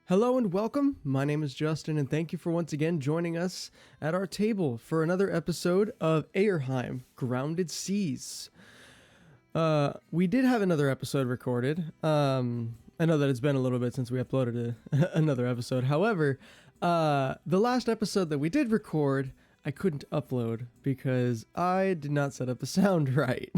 Hello and welcome. My name is Justin, and thank you for once again joining us at our table for another episode of Aerhiem, Grounded Seas. We did have another episode recorded. I know that it's been a little bit since we uploaded another episode. However, the last episode that we did record, I couldn't upload because I did not set up the sound right.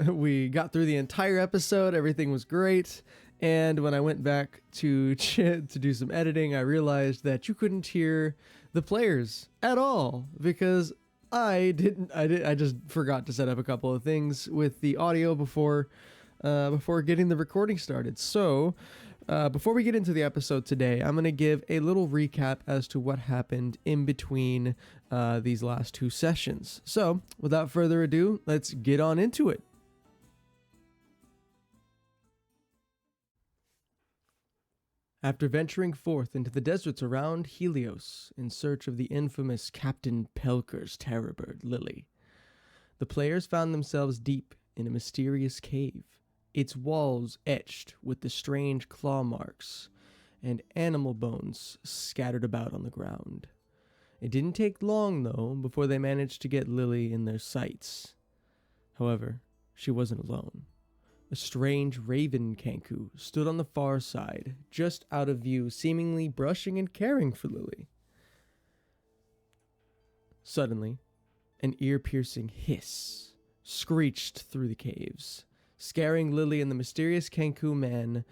We got through the entire episode, everything was great. And when I went back to do some editing, I realized that you couldn't hear the players at all because I just forgot to set up a couple of things with the audio before getting the recording started. So, before we get into the episode today, I'm going to give a little recap as to what happened in between these last two sessions. So, without further ado, let's get on into it. After venturing forth into the deserts around Helios in search of the infamous Captain Pelker's terrorbird Lily, the players found themselves deep in a mysterious cave, its walls etched with the strange claw marks and animal bones scattered about on the ground. It didn't take long, though, before they managed to get Lily in their sights. However, she wasn't alone. A strange raven kanku stood on the far side, just out of view, seemingly brushing and caring for Lily. Suddenly, an ear-piercing hiss screeched through the caves, scaring Lily and the mysterious kanku man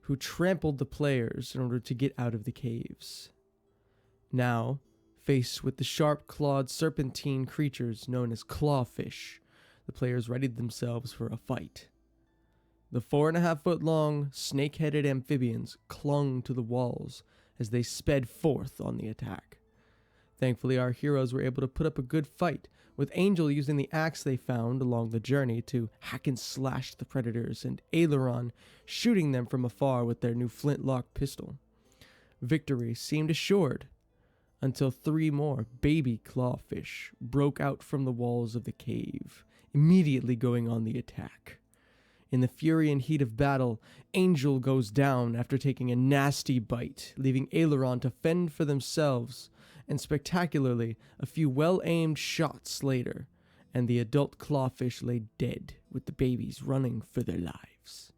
who trampled the players in order to get out of the caves. Now, faced with the sharp-clawed serpentine creatures known as clawfish, the players readied themselves for a fight. The 4.5-foot-long, snake-headed amphibians clung to the walls as they sped forth on the attack. Thankfully, our heroes were able to put up a good fight, with Angel using the axe they found along the journey to hack and slash the predators, and Aileron shooting them from afar with their new flintlock pistol. Victory seemed assured, until 3 more baby clawfish broke out from the walls of the cave, immediately going on the attack. In the fury and heat of battle, Angel goes down after taking a nasty bite, leaving Aileron to fend for themselves, and spectacularly, a few well-aimed shots later, and the adult clawfish lay dead, with the babies running for their lives.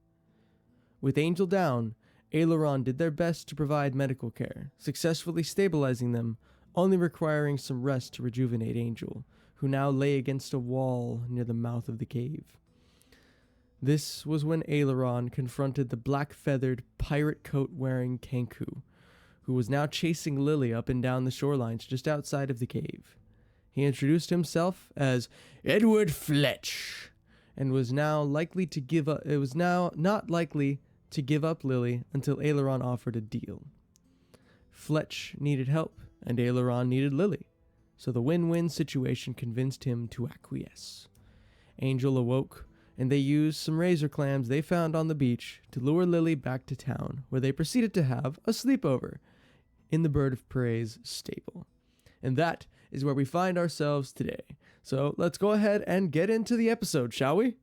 With Angel down, Aileron did their best to provide medical care, successfully stabilizing them, only requiring some rest to rejuvenate Angel, who now lay against a wall near the mouth of the cave. This was when Aileron confronted the black-feathered, pirate coat-wearing kanku, who was now chasing Lily up and down the shorelines just outside of the cave. He introduced himself as Edward Fletch, and was now likely to give up. It was now not likely to give up Lily until Aileron offered a deal. Fletch needed help, and Aileron needed Lily, so the win-win situation convinced him to acquiesce. Angel awoke, and they used some razor clams they found on the beach to lure Lily back to town, where they proceeded to have a sleepover in the Bird of Prey's stable. And that is where we find ourselves today. So let's go ahead and get into the episode, shall we?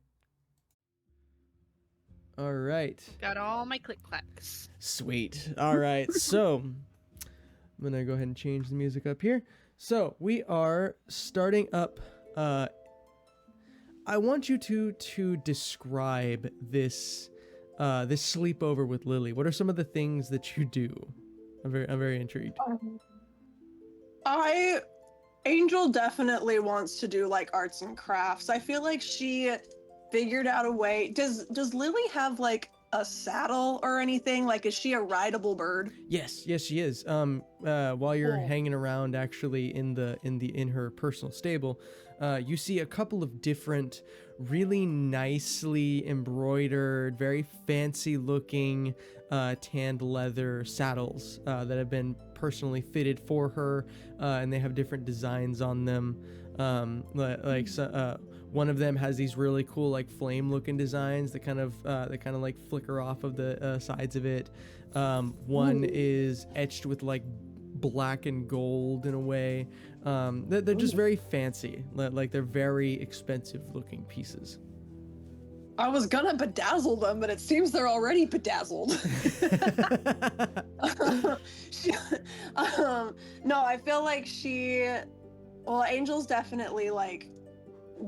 All right. Got all my click-clacks. Sweet. All right, so I'm going to go ahead and change the music up here. So we are starting up... I want you to describe this sleepover with Lily. What are some of the things that you do? I'm very intrigued. Angel definitely wants to do like arts and crafts. I feel like she figured out a way. Does Lily have like a saddle or anything? Like, is she a rideable bird? Yes, she is. While you're hanging around, actually in her personal stable, you see a couple of different, really nicely embroidered, very fancy-looking tanned leather saddles that have been personally fitted for her, and they have different designs on them. One of them has these really cool, like, flame-looking designs that kind of like flicker off of the sides of it. One is etched with like black and gold in a way. They're just very fancy. Like, they're very expensive looking pieces. I was gonna bedazzle them, but it seems they're already bedazzled. She- no, I feel like well, Angel's definitely like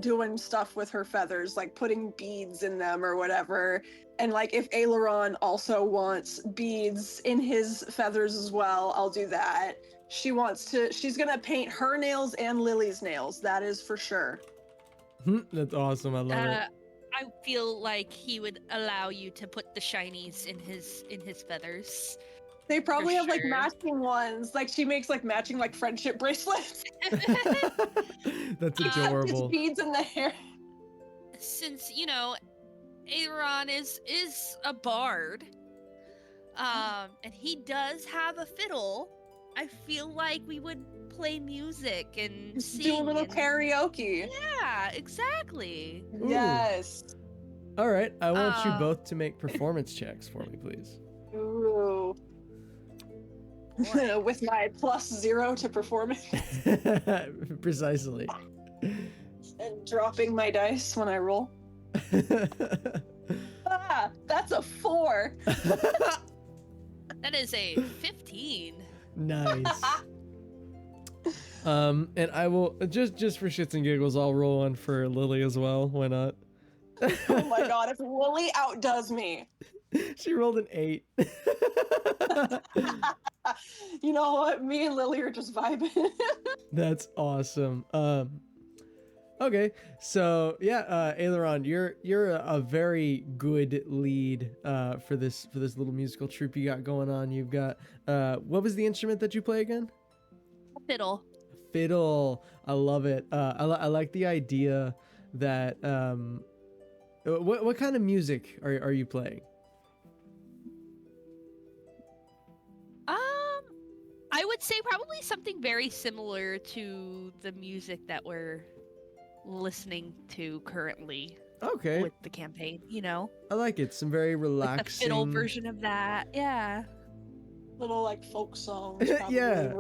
doing stuff with her feathers, like putting beads in them or whatever. And like if Aileron also wants beads in his feathers as well, I'll do that. She's gonna paint her nails and Lily's nails, that is for sure. That's awesome. I love it. I feel like he would allow you to put the shinies in his feathers. They probably have like sure. matching ones. Like she makes like matching like friendship bracelets. That's Just adorable. beads in the hair. Since Aeron is a bard, and he does have a fiddle, I feel like we would play music and Just sing. do a little and... karaoke. Yeah, exactly. Ooh. Yes. All right, I want you both to make performance checks for me, please. Ooh. With my +0 to performance Precisely. and dropping my dice when I roll. That's a 4. That is a 15. Nice. And I will just for shits and giggles, I'll roll one for Lily as well. Why not? Oh my god, if Lily outdoes me. She rolled an 8. You know what? Me and Lily are just vibing. That's awesome. Okay, so yeah, Aileron, you're a very good lead for this little musical troupe you got going on. You've got what was the instrument that you play again? Fiddle. Fiddle. I love it. I like the idea that what kind of music are you playing? I would say probably something very similar to the music that we're listening to currently Okay, with the campaign, I like it. Some very relaxing. like the fiddle version of that. Yeah. Little like folk songs. Probably. Yeah.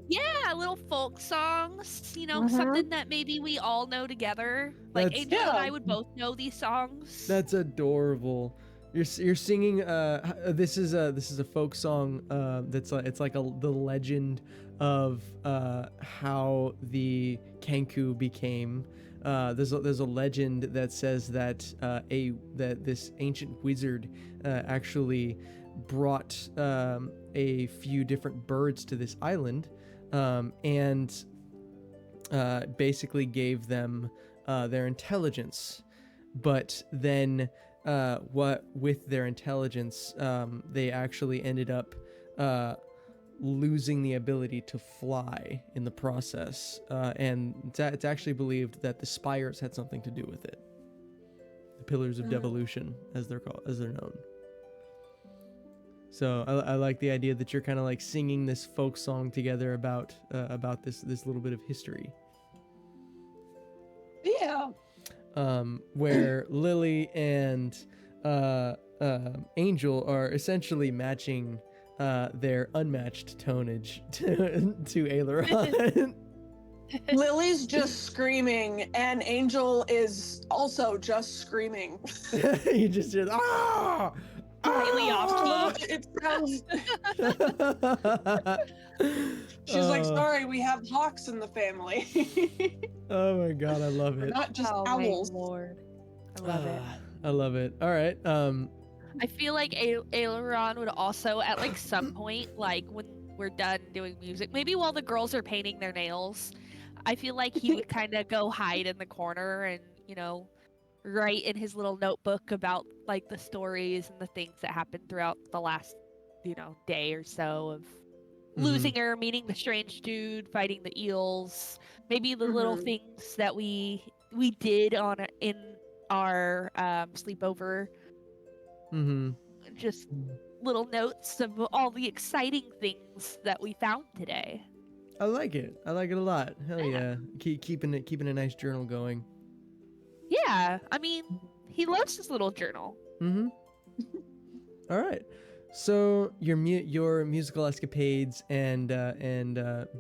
Yeah, little folk songs, Mhm. something that maybe we all know together. Like That's- Angel and Yeah. I would both know these songs. That's adorable. You're singing. This is a folk song. That's like the legend of how the Kenku became. There's a legend that says that that this ancient wizard actually brought a few different birds to this island, and basically gave them their intelligence, but then what with their intelligence, they actually ended up losing the ability to fly in the process, and it's actually believed that the spires had something to do with it. The pillars of devolution, as they're known. So I like the idea that you're kind of like singing this folk song together about this little bit of history. Yeah. Where Lily and Angel are essentially matching their unmatched tonage to Aileron. Lily's just screaming, and Angel is also just screaming. You just hear ah. Slightly off key. It sounds. She's like, sorry, we have hawks in the family. Oh my god, I love We're it. not just Oh owls. my lord. I love it. I love it. All right. I feel like Aileron would also, at like some point, like when we're done doing music, maybe while the girls are painting their nails, I feel like he would kind of go hide in the corner and, write in his little notebook about like the stories and the things that happened throughout the last, day or so of losing her, meeting the strange dude, fighting the eels, maybe the little things that we did in our sleepover. Just little notes of all the exciting things that we found today. I like it. I like it a lot. Hell yeah. Keeping a nice journal going. Yeah, I mean, he loves his little journal. All right. So your musical escapades and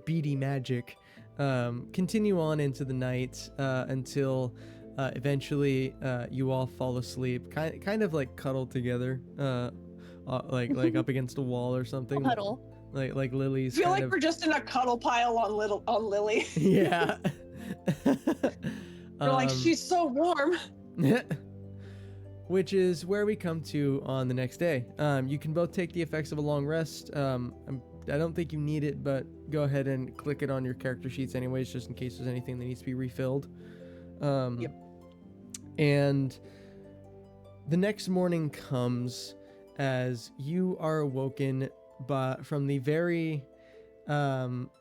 beady magic continue on into the night until Eventually, you all fall asleep, kind of like cuddled together, like up against a wall or something. Huddle. Like Lily's I feel kind like of we're just in a cuddle pile on Lily. yeah. We're like, she's so warm. Which is where we come to on the next day. You can both take the effects of a long rest. I don't think you need it, but go ahead and click it on your character sheets anyways, just in case there's anything that needs to be refilled. Yep. And the next morning comes as you are awoken from the very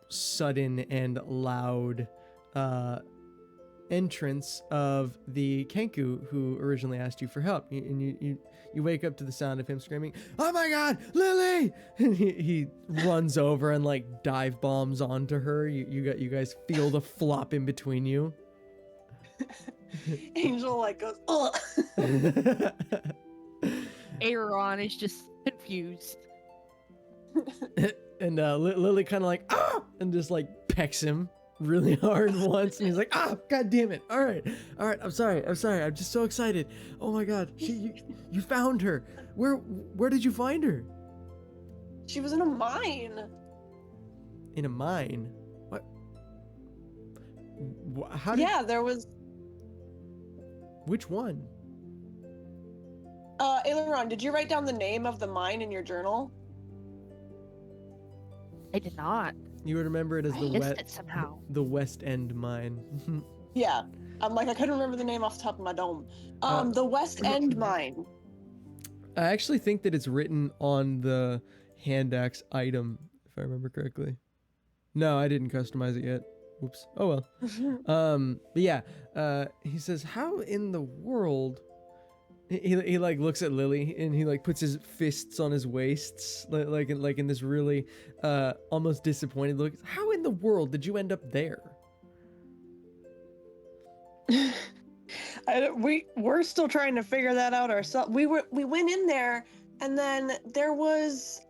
sudden and loud entrance of the Kenku who originally asked you for help. And you wake up to the sound of him screaming, "Oh my god, Lily!" And he runs over and like dive bombs onto her. You guys feel the flop in between you. Angel like goes, ugh. Aaron is just confused. And Lily kind of like, ah, and just like pecks him really hard once, and he's like, ah, god damn it. All right, I'm sorry, I'm just so excited. Oh my god, you found her. Where did you find her? She was in a mine. In a mine? What? How did... Yeah, there was. Which one? Aileron, did you write down the name of the mine in your journal? I did not. You would remember it as I missed it somehow. the West End mine. Yeah. I'm like, I couldn't remember the name off the top of my dome. The West End mine. I actually think that it's written on the hand axe item, if I remember correctly. No, I didn't customize it yet. Oops. Oh well. But yeah, he says, how in the world... He like looks at Lily and he like puts his fists on his waists like in this really almost disappointed look. How in the world did you end up there? We're still trying to figure that out ourselves. We went in there, and then there was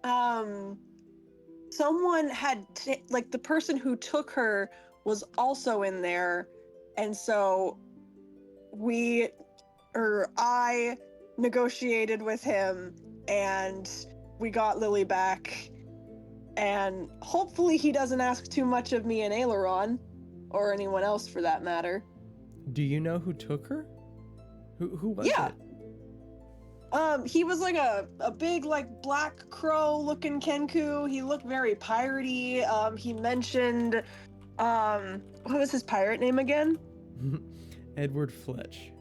someone had like the person who took her was also in there, and so I negotiated with him and we got Lily back, and hopefully he doesn't ask too much of me and Aileron, or anyone else for that matter. Do you know who took her? Who was it? He was like a big like black crow looking Kenku. He looked very piratey. He mentioned what was his pirate name again? Edward Fletch.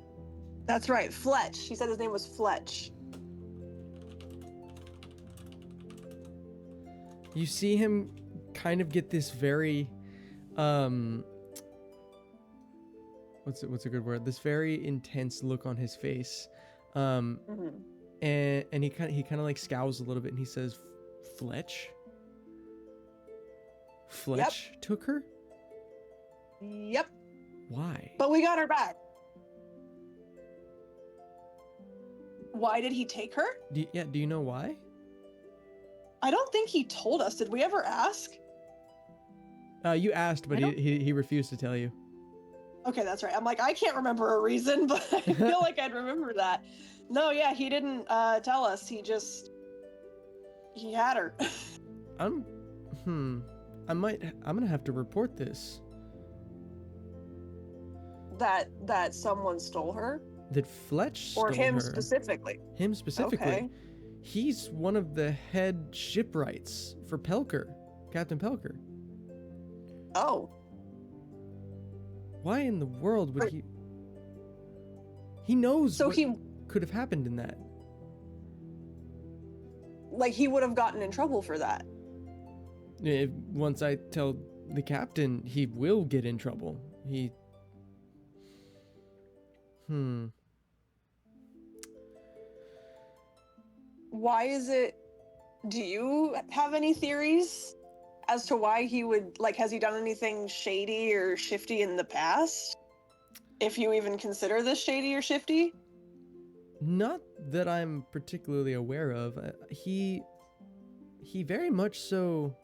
That's right, Fletch. He said his name was Fletch. You see him kind of get this very what's a good word? This very intense look on his face. And he kind of like scowls a little bit and he says, Fletch? Fletch took her? Yep. Why? But we got her back. Why did he take her? Do you know why? I don't think he told us. Did we ever ask? You asked, but he refused to tell you. Okay, that's right. I'm like, I can't remember a reason, but I feel like I'd remember that. No, yeah, he didn't tell us. He had her. I'm gonna have to report this. That someone stole her? That Fletch stole her? Or him specifically? Him specifically. Okay. He's one of the head shipwrights for Pelker, Captain Pelker. Oh. Why in the world would he... He knows so what he could have happened in that. Like, he would have gotten in trouble for that. Once I tell the captain, he will get in trouble. Why is it... Do you have any theories as to why he would... Like, has he done anything shady or shifty in the past? If you even consider this shady or shifty? Not that I'm particularly aware of. He very much so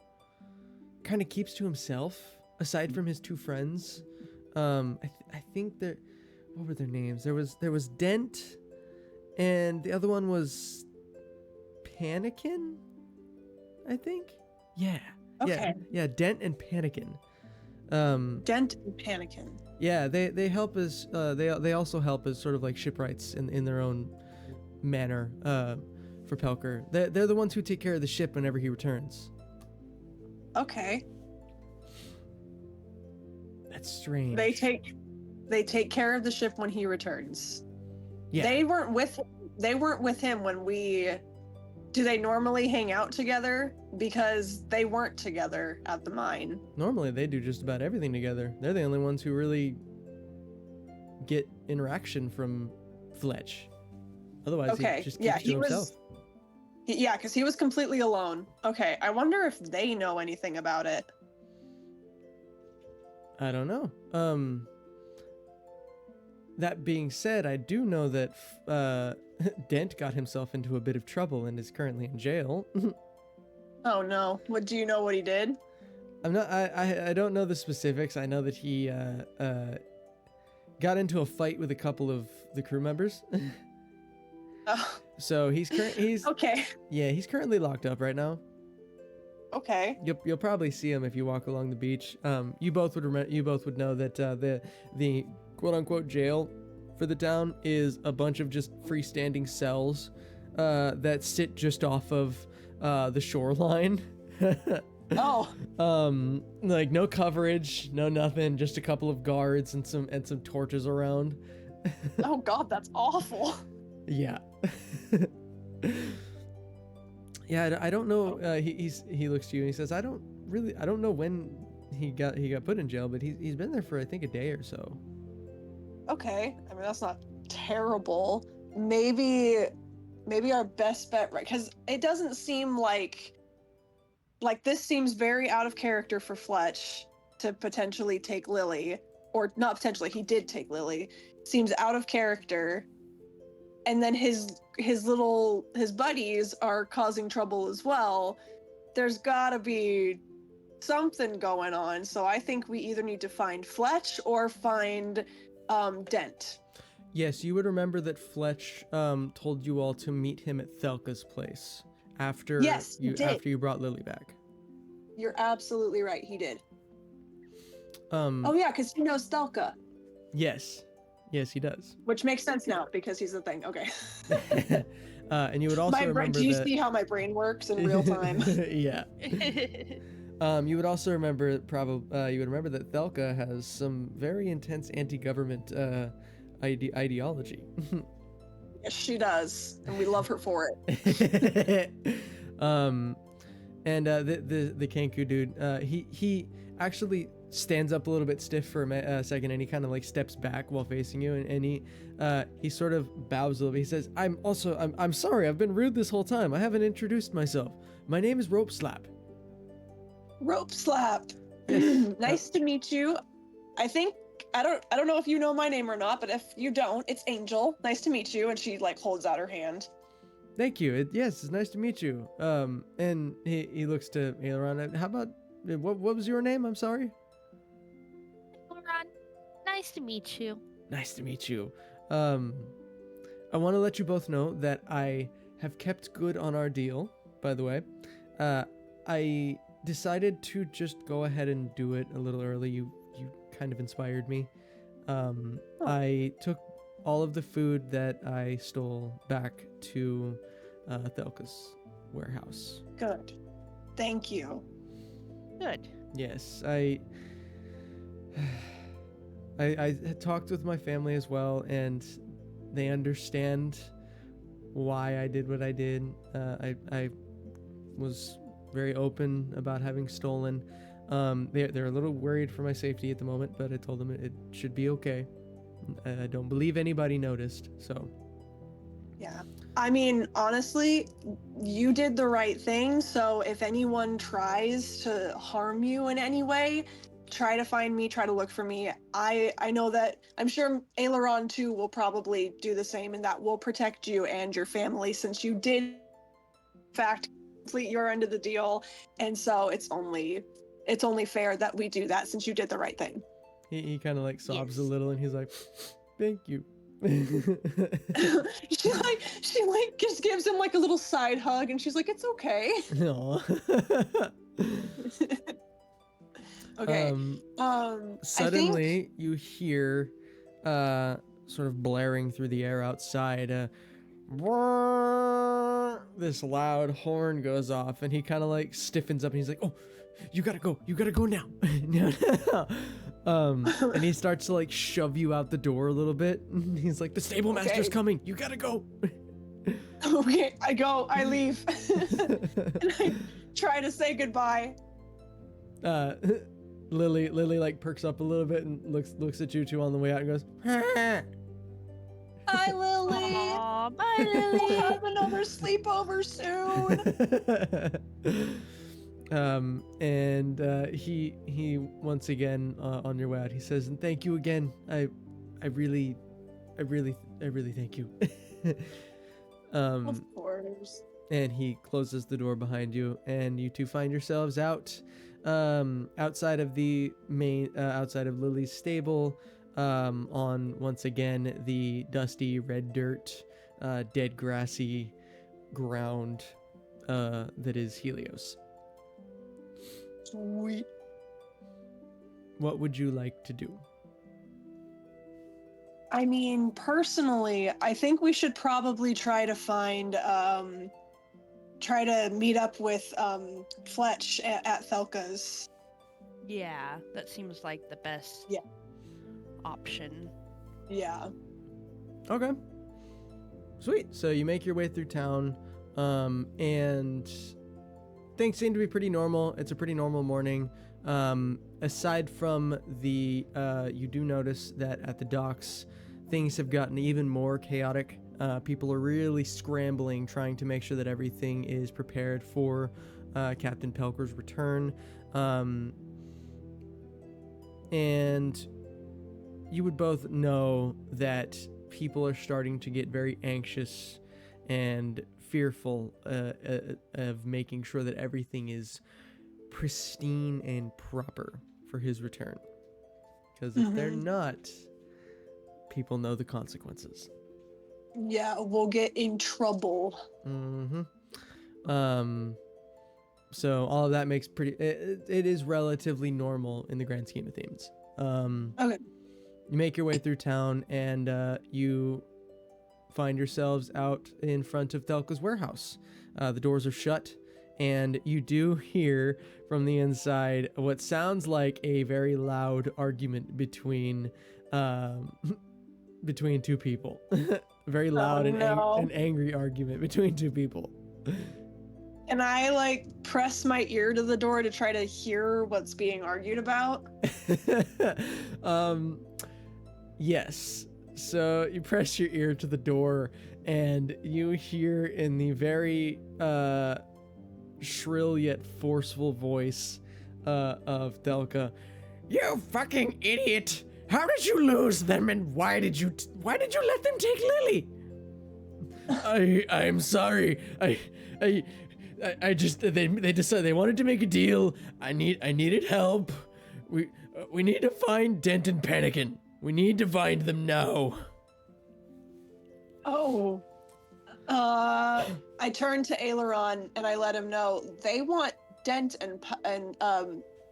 kind of keeps to himself, aside from his two friends. I think that what were their names? There was Dent, and the other one was Panikin, I think. Yeah. Okay. Yeah. Dent and Panikin. Dent and Panikin. Yeah, they help as they also help as sort of like shipwrights in their own manner for Pelker. They're the ones who take care of the ship whenever he returns. Okay. That's strange. They take care of the ship when he returns. Yeah. They weren't with him when we. Do they normally hang out together? Because they weren't together at the mine. Normally they do just about everything together. They're the only ones who really get interaction from Fletch. Otherwise, he just keeps to himself. Yeah, because he was completely alone. Okay, I wonder if they know anything about it. I don't know. That being said, I do know that Dent got himself into a bit of trouble and is currently in jail. Oh no! Do you know what he did? I don't know the specifics. I know that he got into a fight with a couple of the crew members. Oh. So he's Okay. Yeah, he's currently locked up right now. Okay. You'll probably see him if you walk along the beach. You both would know that the quote unquote jail for the town is a bunch of just freestanding cells that sit just off of the shoreline. Oh. Like no coverage, no nothing, just a couple of guards and some torches around. Oh God, that's awful. Yeah. Yeah, I don't know. He looks to you and he says, I don't know when he got put in jail, but he's been there for I think a day or so. Okay, I mean that's not terrible. Maybe our best bet, right? Because it doesn't seem like this seems very out of character for Fletch to potentially take Lily, or not potentially. He did take Lily. Seems out of character, and then his buddies are causing trouble as well. There's gotta be something going on. So I think we either need to find Fletch or find Dent. Yes, you would remember that Fletch told you all to meet him at Thelka's place after you brought Lily back. You're absolutely right. He did. Oh yeah, because he knows Thelka. Yes, he does. Which makes sense now because he's the thing. Okay. And you would also remember do you see how my brain works in real time? Yeah. You would also remember you would remember that Thelka has some very intense anti-government ideology. Yes, she does, and we love her for it. And the Kenku dude, he actually stands up a little bit stiff for a second, and he kind of like steps back while facing you, and he sort of bows a little bit. He says, I'm sorry, I've been rude this whole time. I haven't introduced myself. My name is Rope Slap. Rope Slap. Yes. Nice to meet you. I don't know if you know my name or not, but if you don't, it's Angel. Nice to meet you. And she like holds out her hand. Thank you. Yes, it's nice to meet you. And he looks to Aileron. How about what was your name? I'm sorry. Aileron, nice to meet you. Nice to meet you. I want to let you both know that I have kept good on our deal. By the way, I decided to just go ahead and do it a little early. You kind of inspired me. I took all of the food that I stole back to Thelka's warehouse. Good. Thank you. Good. Yes, I had talked with my family as well, and they understand why I did what I did. I was very open about having stolen. They're a little worried for my safety at the moment, but I told them it should be okay. I don't believe anybody noticed, so. Yeah. I mean, honestly, you did the right thing, so if anyone tries to harm you in any way, try to find me, try to look for me. I know that, I'm sure Aileron too will probably do the same, and that will protect you and your family since you did, in fact, complete your end of the deal, and so it's only fair that we do that since you did the right thing. He kind of like sobs a little, and he's like, Thank you. she just gives him like a little side hug, and she's like, "It's okay." Aw. Okay. Suddenly you hear sort of blaring through the air outside this loud horn goes off, and he kind of like stiffens up, and he's like, "Oh, you gotta go now." And he starts to like shove you out the door a little bit. He's like, "The stable master's coming, you gotta go." Okay, I leave. And I try to say goodbye. Lily like perks up a little bit and looks at you two on the way out and goes, Bye, Lily. Aw, bye, We'll Lily. have another sleepover soon. And he once again on your way out, he says, "And thank you again. I really thank you." Of course. And he closes the door behind you, and you two find yourselves outside of the main outside of Lily's stable, on once again the dusty red dirt, dead grassy ground that is Helios. Sweet. What would you like to do? I mean, personally, I think we should probably try to meet up with Fletch at Thelka's. Yeah, that seems like the best option. Yeah. Okay. Sweet. So you make your way through town, and things seem to be pretty normal. It's a pretty normal morning. Aside from the, you do notice that at the docks, things have gotten even more chaotic. People are really scrambling, trying to make sure that everything is prepared for Captain Pelker's return. And you would both know that people are starting to get very anxious and fearful of making sure that everything is pristine and proper for his return. Because if they're not, people know the consequences. Yeah, we'll get in trouble. So all of that makes it is relatively normal in the grand scheme of things. Okay. You make your way through town, and you find yourselves out in front of Thelka's warehouse. The doors are shut, and you do hear from the inside what sounds like a very loud argument between two people. Very loud and angry argument between two people. And I like press my ear to the door to try to hear what's being argued about. Yes. So you press your ear to the door, and you hear in the very shrill yet forceful voice of Thelka, "You fucking idiot! How did you lose them, and why did you let them take Lily?" I'm sorry. I just they decided they wanted to make a deal. I needed help. We need to find Dent and Panikin. We need to find them now. Oh. I turn to Aileron and I let him know they want Dent and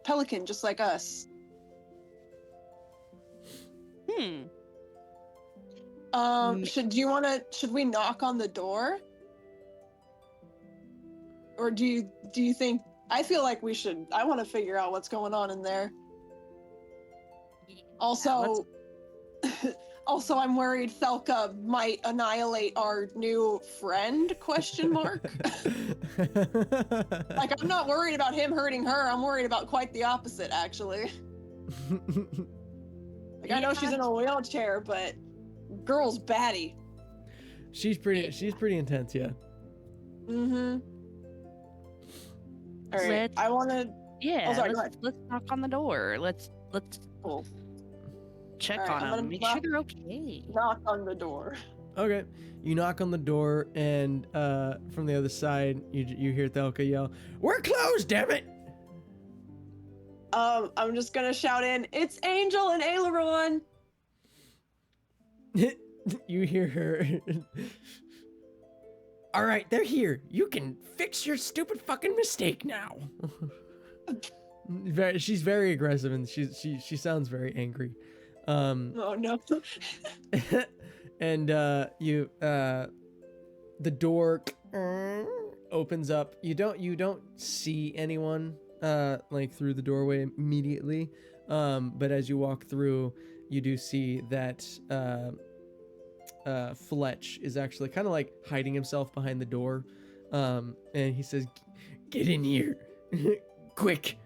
Pelican just like us. Should we knock on the door? Or do you think, I feel like we should, I want to figure out what's going on in there. Also, I'm worried Thelka might annihilate our new friend, ? Like, I'm not worried about him hurting her. I'm worried about quite the opposite, actually. Like, I know she's in a wheelchair, but girl's batty. She's pretty intense, yeah. All right, I want to... Yeah, sorry, let's knock on the door. Let's Cool. check All right, on them, make sure they're okay. Knock on the door. Okay. You knock on the door, and from the other side, you hear Thelka yell, "We're closed, damn it!" I'm just gonna shout in, "It's Angel and Aileron!" You hear her. All right, they're here. You can fix your stupid fucking mistake now. She's very aggressive and she sounds very angry. Oh no. And the door opens up. You don't see anyone like through the doorway immediately. But as you walk through, you do see that Fletch is actually kind of like hiding himself behind the door. And he says, "Get in here, quick."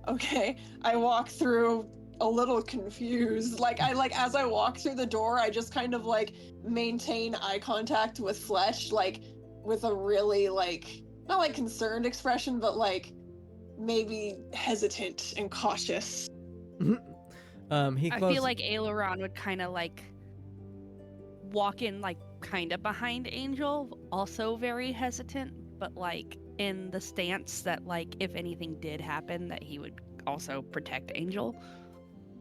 Okay, I walk through a little confused. As I walk through the door, I just kind of like maintain eye contact with Fletch, like with a really like not like concerned expression, but like maybe hesitant and cautious. I feel like Aileron would kind of like walk in like kind of behind Angel, also very hesitant, but like in the stance that like if anything did happen that he would also protect Angel.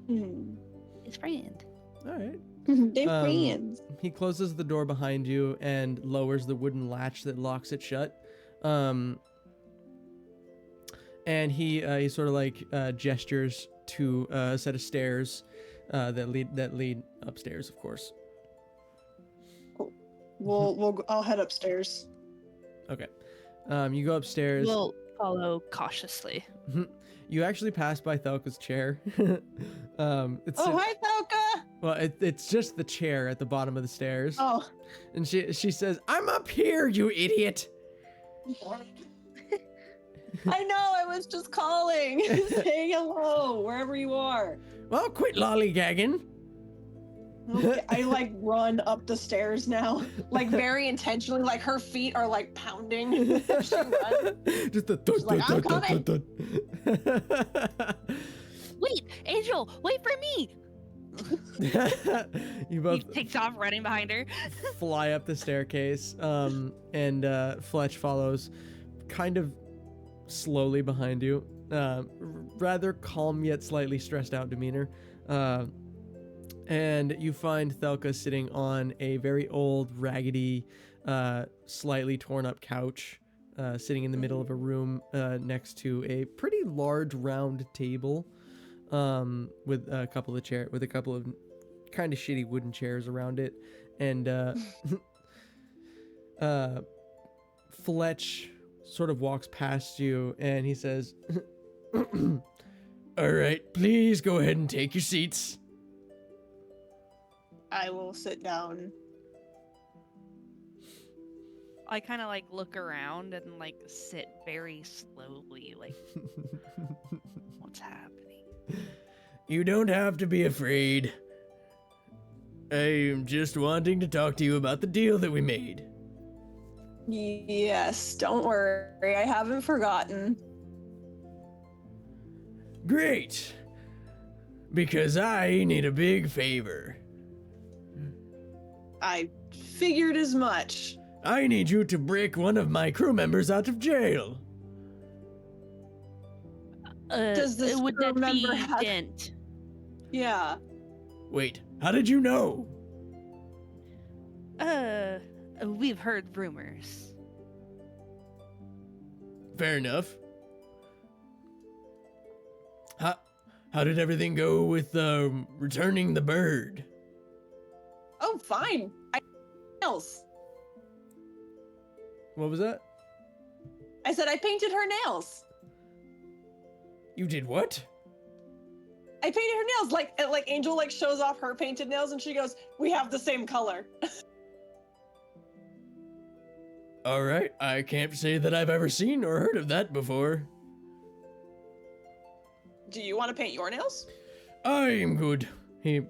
His friend. All right. They're friends. He closes the door behind you and lowers the wooden latch that locks it shut. And he sort of like gestures to a set of stairs that lead upstairs, of course. I'll head upstairs. Okay. You go upstairs. We'll follow cautiously. You actually pass by Thelka's chair. Hi, Thelka! Well, it's just the chair at the bottom of the stairs. Oh. And she says, "I'm up here, you idiot." I know, I was just calling. Saying hello, wherever you are. Well, quit lollygagging. Okay, I like run up the stairs now, like very intentionally, like her feet are like pounding. She runs. Just the She's like, "I'm coming." Wait, Angel, wait for me. You both He takes off running behind her. fly up the staircase, and Fletch follows, kind of slowly behind you. Rather calm yet slightly stressed out demeanor. And you find Thelka sitting on a very old, raggedy, slightly torn up couch, sitting in the middle of a room next to a pretty large round table, with a couple of kind of shitty wooden chairs around it. And Fletch sort of walks past you and he says, "All right, please go ahead and take your seats." I will sit down. I kind of like look around and like sit very slowly, like what's happening? You don't have to be afraid. I'm just wanting to talk to you about the deal that we made. Yes, don't worry, I haven't forgotten. Great. Because I need a big favor. I figured as much. I need you to break one of my crew members out of jail. Does this would that crew be member have- Dent? Yeah. Wait, how did you know? We've heard rumors. Fair enough. How did everything go with returning the bird? Oh, fine. Nails. What was that? I said I painted her nails. You did what? I painted her nails. Like Angel like shows off her painted nails and she goes, "We have the same color." All right, I can't say that I've ever seen or heard of that before. Do you want to paint your nails? I'm good. He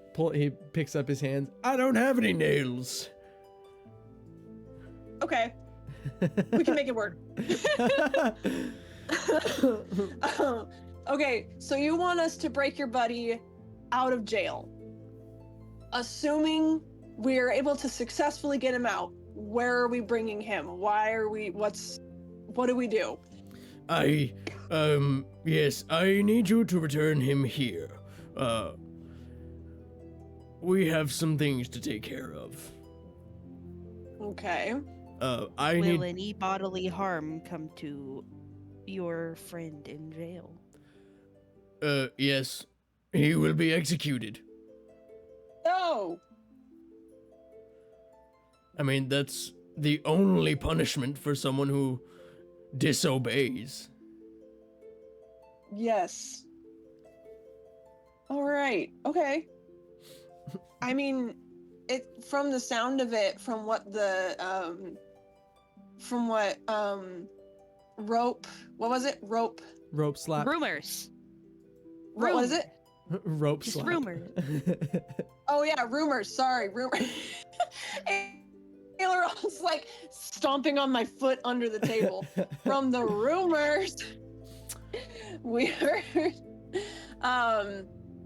picks up his hands. I don't have any nails. Okay. We can make it work. Okay, so you want us to break your buddy out of jail. Assuming we're able to successfully get him out, where are we bringing him? What do we do? Yes, I need you to return him here. we have some things to take care of. Okay. I Will need... any bodily harm come to your friend in jail? Yes. He will be executed. No. I mean, that's the only punishment for someone who disobeys. Yes. All right. Okay. I mean, it from the sound of it, from what rope. What was it? Rope. Rope slap. Rumors. What was it? Rope Just slap. rumors. Oh yeah, rumors. Sorry, rumors. Aileron's like stomping on my foot under the table. From the rumors, we heard.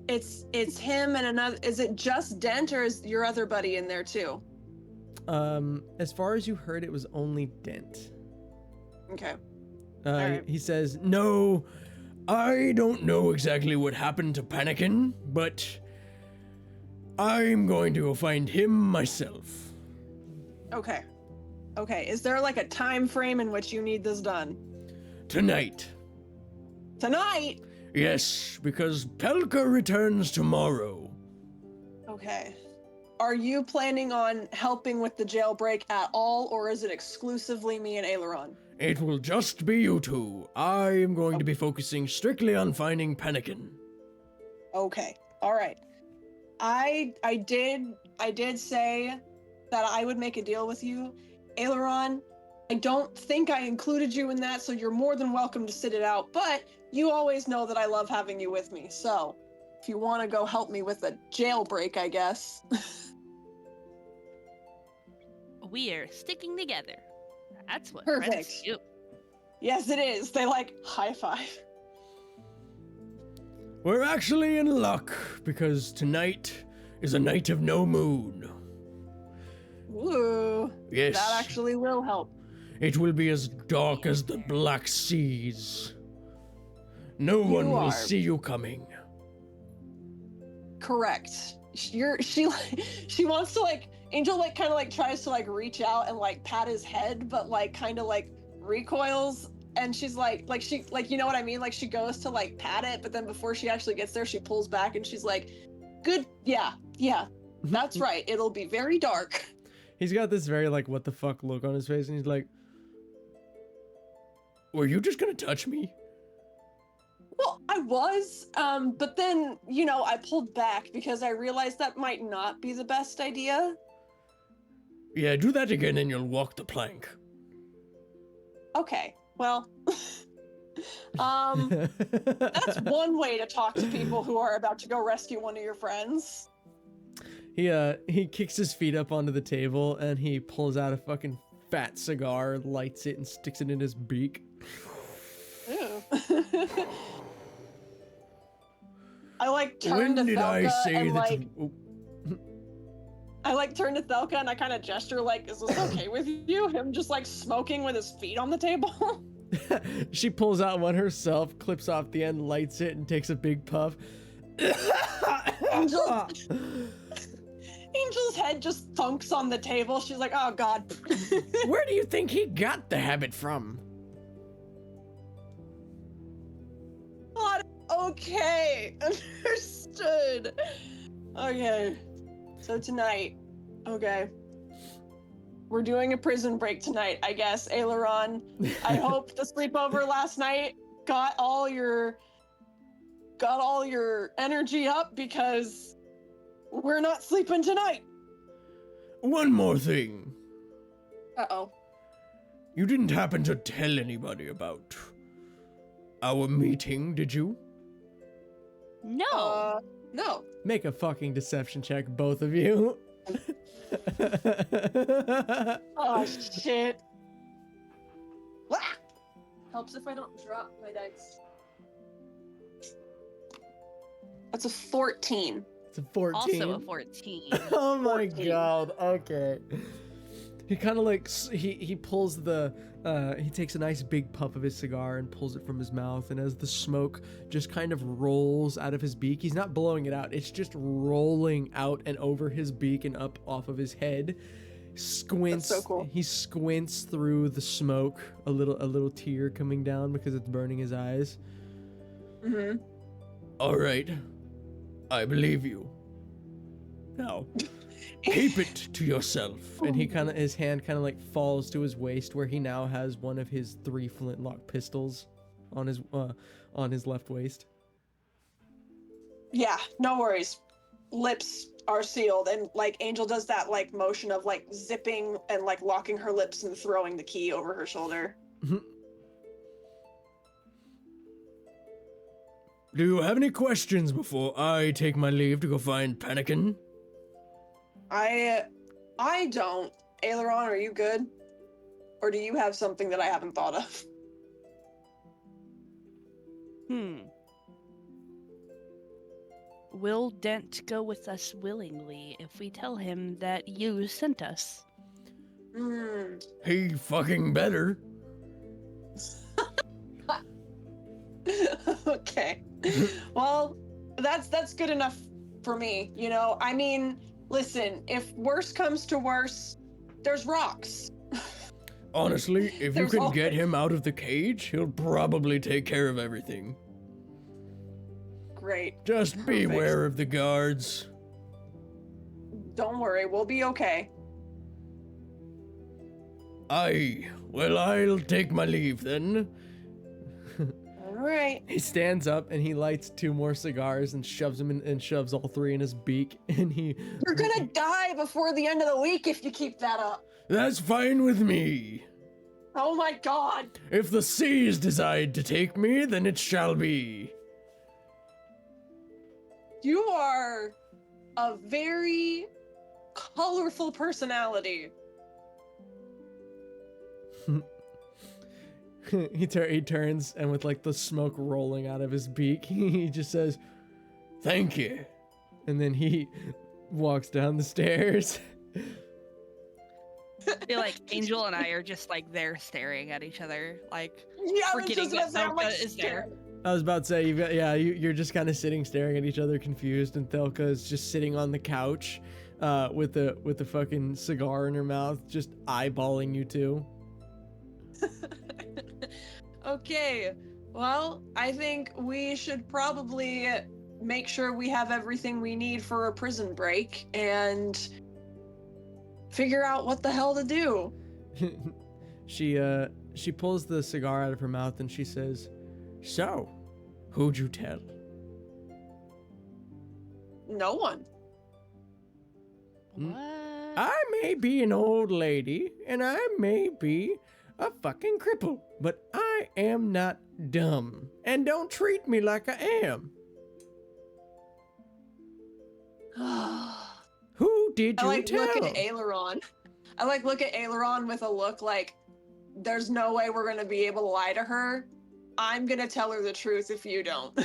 It's him and another. Is it just Dent or is your other buddy in there too? As far as you heard, it was only Dent. Okay. Alright. He says, "No, I don't know exactly what happened to Panikin, but I'm going to go find him myself." Okay. Okay. Is there like a time frame in which you need this done? Tonight. Tonight? Yes, because Pelka returns tomorrow. Okay. Are you planning on helping with the jailbreak at all, or is it exclusively me and Aileron? It will just be you two. I am going to be focusing strictly on finding Panikin. Okay. All right. I did say that I would make a deal with you, Aileron. I don't think I included you in that, so you're more than welcome to sit it out, but you always know that I love having you with me, so if you want to go help me with a jailbreak, I guess. We're sticking together. That's what Perfect. friends do. Yes, it is. They like high five. We're actually in luck, because tonight is a night of no moon. Ooh. Yes. That actually will help. It will be as dark as the Black Seas. No one will see you coming. Correct. She wants to like Angel like kind of like tries to like reach out and like pat his head, but like kind of like recoils, and she's like she like, you know what I mean? Like she goes to like pat it, but then before she actually gets there, she pulls back and she's like, "Good, yeah, that's right. It'll be very dark." He's got this very like what the fuck look on his face, and he's like, "Were you just gonna touch me?" Well, I was, but then, you know, I pulled back because I realized that might not be the best idea. Yeah, do that again and you'll walk the plank. Okay, well, that's one way to talk to people who are about to go rescue one of your friends. He kicks his feet up onto the table and he pulls out a fucking fat cigar, lights it, and sticks it in his beak. Ew. I like turn to Thelka and like I like turn to Thelka and I kind of gesture like, "Is this okay with you?" Him just like smoking with his feet on the table. She pulls out one herself, clips off the end, lights it, and takes a big puff. Angel's head just thunks on the table. She's like, "Oh God." Where do you think he got the habit from? Okay, understood. Okay, so tonight, okay, we're doing a prison break tonight, I guess. Aileron, I hope the sleepover last night got all your energy up, because we're not sleeping tonight. One more thing. Uh-oh. You didn't happen to tell anybody about our meeting, did you? No. No. Make a fucking deception check, both of you. Oh, shit. Wah! Helps if I don't drop my dice. That's a 14. It's a 14. Also a 14. Oh my 14. god, okay. He kind of like he pulls the he takes a nice big puff of his cigar and pulls it from his mouth, and as the smoke just kind of rolls out of his beak, he's not blowing it out, it's just rolling out and over his beak and up off of his head. Squints. That's so cool. He squints through the smoke, a little tear coming down because it's burning his eyes. Mm-hmm. All right, I believe you. Now, keep it to yourself. And his hand kind of like falls to his waist, where he now has one of his 3 flintlock pistols on his left waist. Yeah, no worries. Lips are sealed, and like Angel does that like motion of like zipping and like locking her lips and throwing the key over her shoulder. Do you have any questions before I take my leave to go find Panikin? I don't. Aileron, are you good? Or do you have something that I haven't thought of? Will Dent go with us willingly if we tell him that you sent us? He fucking better. Okay. Well, that's good enough for me, you know? I mean, listen, if worse comes to worse, there's rocks. Honestly, if you There's can always- get him out of the cage, he'll probably take care of everything. Great. Just Perfect. beware of the guards. Don't worry, we'll be okay. I'll take my leave then. All right. He stands up and he lights 2 more cigars and shoves them in, and shoves all 3 in his beak, and he... You're gonna die before the end of the week if you keep that up. That's fine with me. Oh my god. If the seas decide to take me, then it shall be. You are a very colorful personality. He turns, and with like the smoke rolling out of his beak, he just says, "Thank you," and then he walks down the stairs. I feel like Angel and I are just like there staring at each other, like Yeah, I was forgetting just gonna that say, I'm like Thelka is there. scared. I was about to say, you're just kind of sitting, staring at each other, confused, and Thelka is just sitting on the couch, with the fucking cigar in her mouth, just eyeballing you two. Okay, well, I think we should probably make sure we have everything we need for a prison break and figure out what the hell to do. She pulls the cigar out of her mouth and she says, "So, who'd you tell?" No one. What? I may be an old lady, and I may be a fucking cripple, but I am not dumb. And don't treat me like I am. Who did I you like tell? look at Aileron. I like look at Aileron with a look like there's no way we're gonna be able to lie to her. I'm gonna tell her the truth if you don't.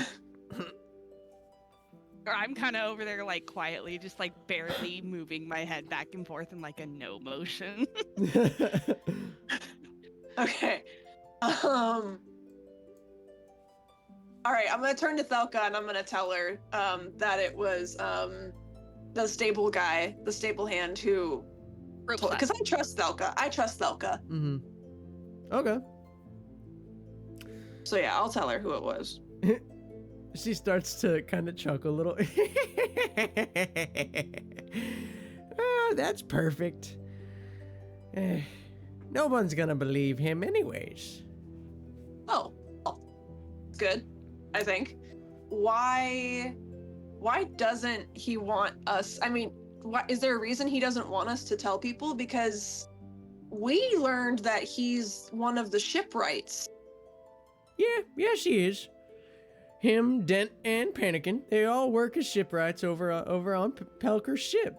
Or I'm kind of over there, like, quietly, just, like, barely moving my head back and forth in, like, a no motion. Okay. All right, I'm gonna turn to Thelka and I'm gonna tell her that it was the stable guy, the stable hand who because I trust Thelka. Mm-hmm. Okay. So yeah, I'll tell her who it was. She starts to kind of chuckle a little. Oh, that's perfect. No one's gonna believe him anyways. Oh, good. I think. Why doesn't he want us? I mean, is there a reason he doesn't want us to tell people? Because we learned that he's one of the shipwrights. Yeah, she is. Him, Dent, and Panikin, they all work as shipwrights over on Pelker's ship.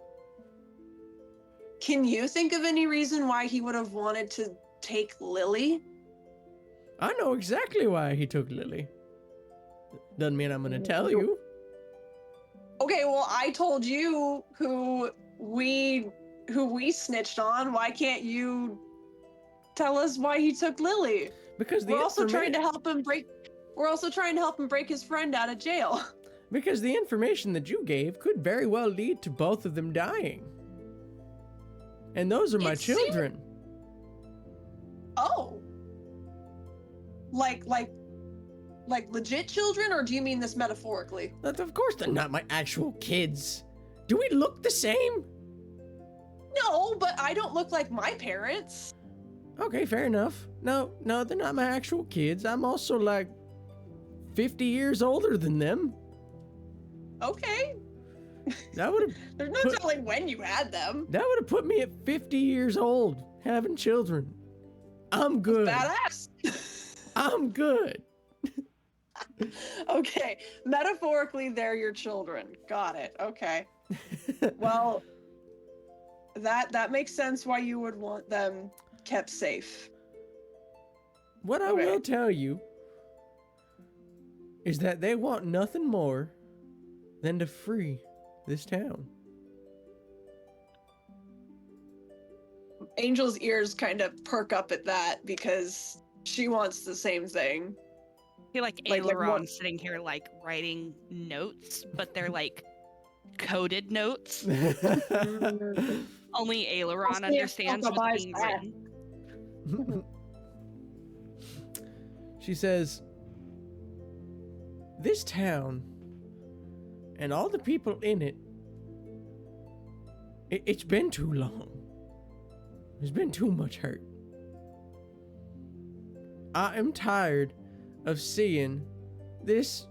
Can you think of any reason why he would have wanted to take Lily? I know exactly why he took Lily. Doesn't mean I'm gonna tell you. Okay, well, I told you who who we snitched on. Why can't you tell us why he took Lily? Because the We're also trying to informa- help him break. We're also trying to help him break his friend out of jail. Because the information that you gave could very well lead to both of them dying. And those are my It seemed- children. Oh. Like legit children, or do you mean this metaphorically? But of course they're not my actual kids. Do we look the same? No, but I don't look like my parents. Okay, fair enough. No, they're not my actual kids. I'm also like 50 years older than them. Okay. That would have There's no telling when you had them. put me at 50 years old having children. I'm good. Badass. I'm good. Okay. Metaphorically, they're your children. Got it. Okay. Well, that makes sense why you would want them kept safe. What I Okay. will tell you is that they want nothing more than to free this town. Angel's ears kind of perk up at that because she wants the same thing. I feel like Like Aileron what- sitting here like writing notes, but they're like coded notes. Only Aileron see if understands Papa what's buys being that. written. She says, this town and all the people in it, it's been too long. There's been too much hurt. I am tired of seeing this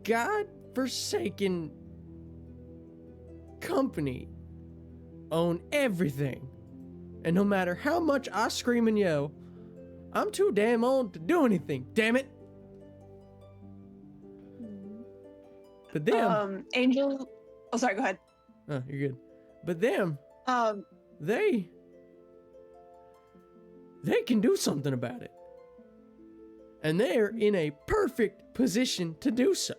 god-forsaken company own everything. And no matter how much I scream and yell, I'm too damn old to do anything, damn it. But them, Angel. Oh, sorry. Go ahead. oh, you're good. But them, Um, they can do something about it. And they're in a perfect position to do so.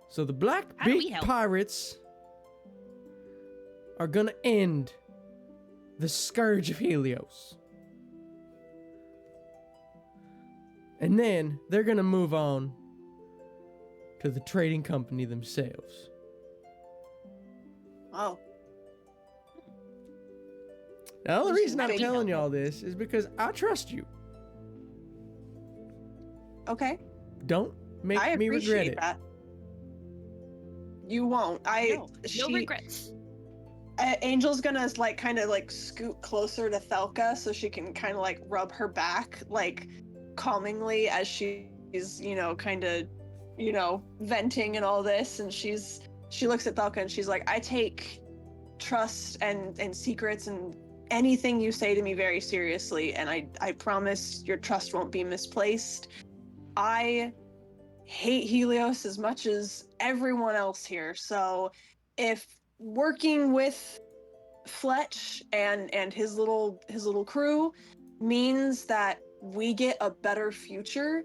So the Black How do we Beak help? Pirates are gonna end the Scourge of Helios. And then they're gonna move on to the trading company themselves. oh, Now, the only This is reason I'm big. telling you all this is because I trust you. okay. Don't make I me regret appreciate it. that. You won't. No regrets. Angel's gonna like kind of like scoot closer to Thelka so she can kind of like rub her back like calmingly as she's kind of venting and all this, and she looks at Thelka and she's like, I take trust and secrets and anything you say to me very seriously, and I promise your trust won't be misplaced. I hate Helios as much as everyone else here, so if working with Fletch and his little crew means that we get a better future,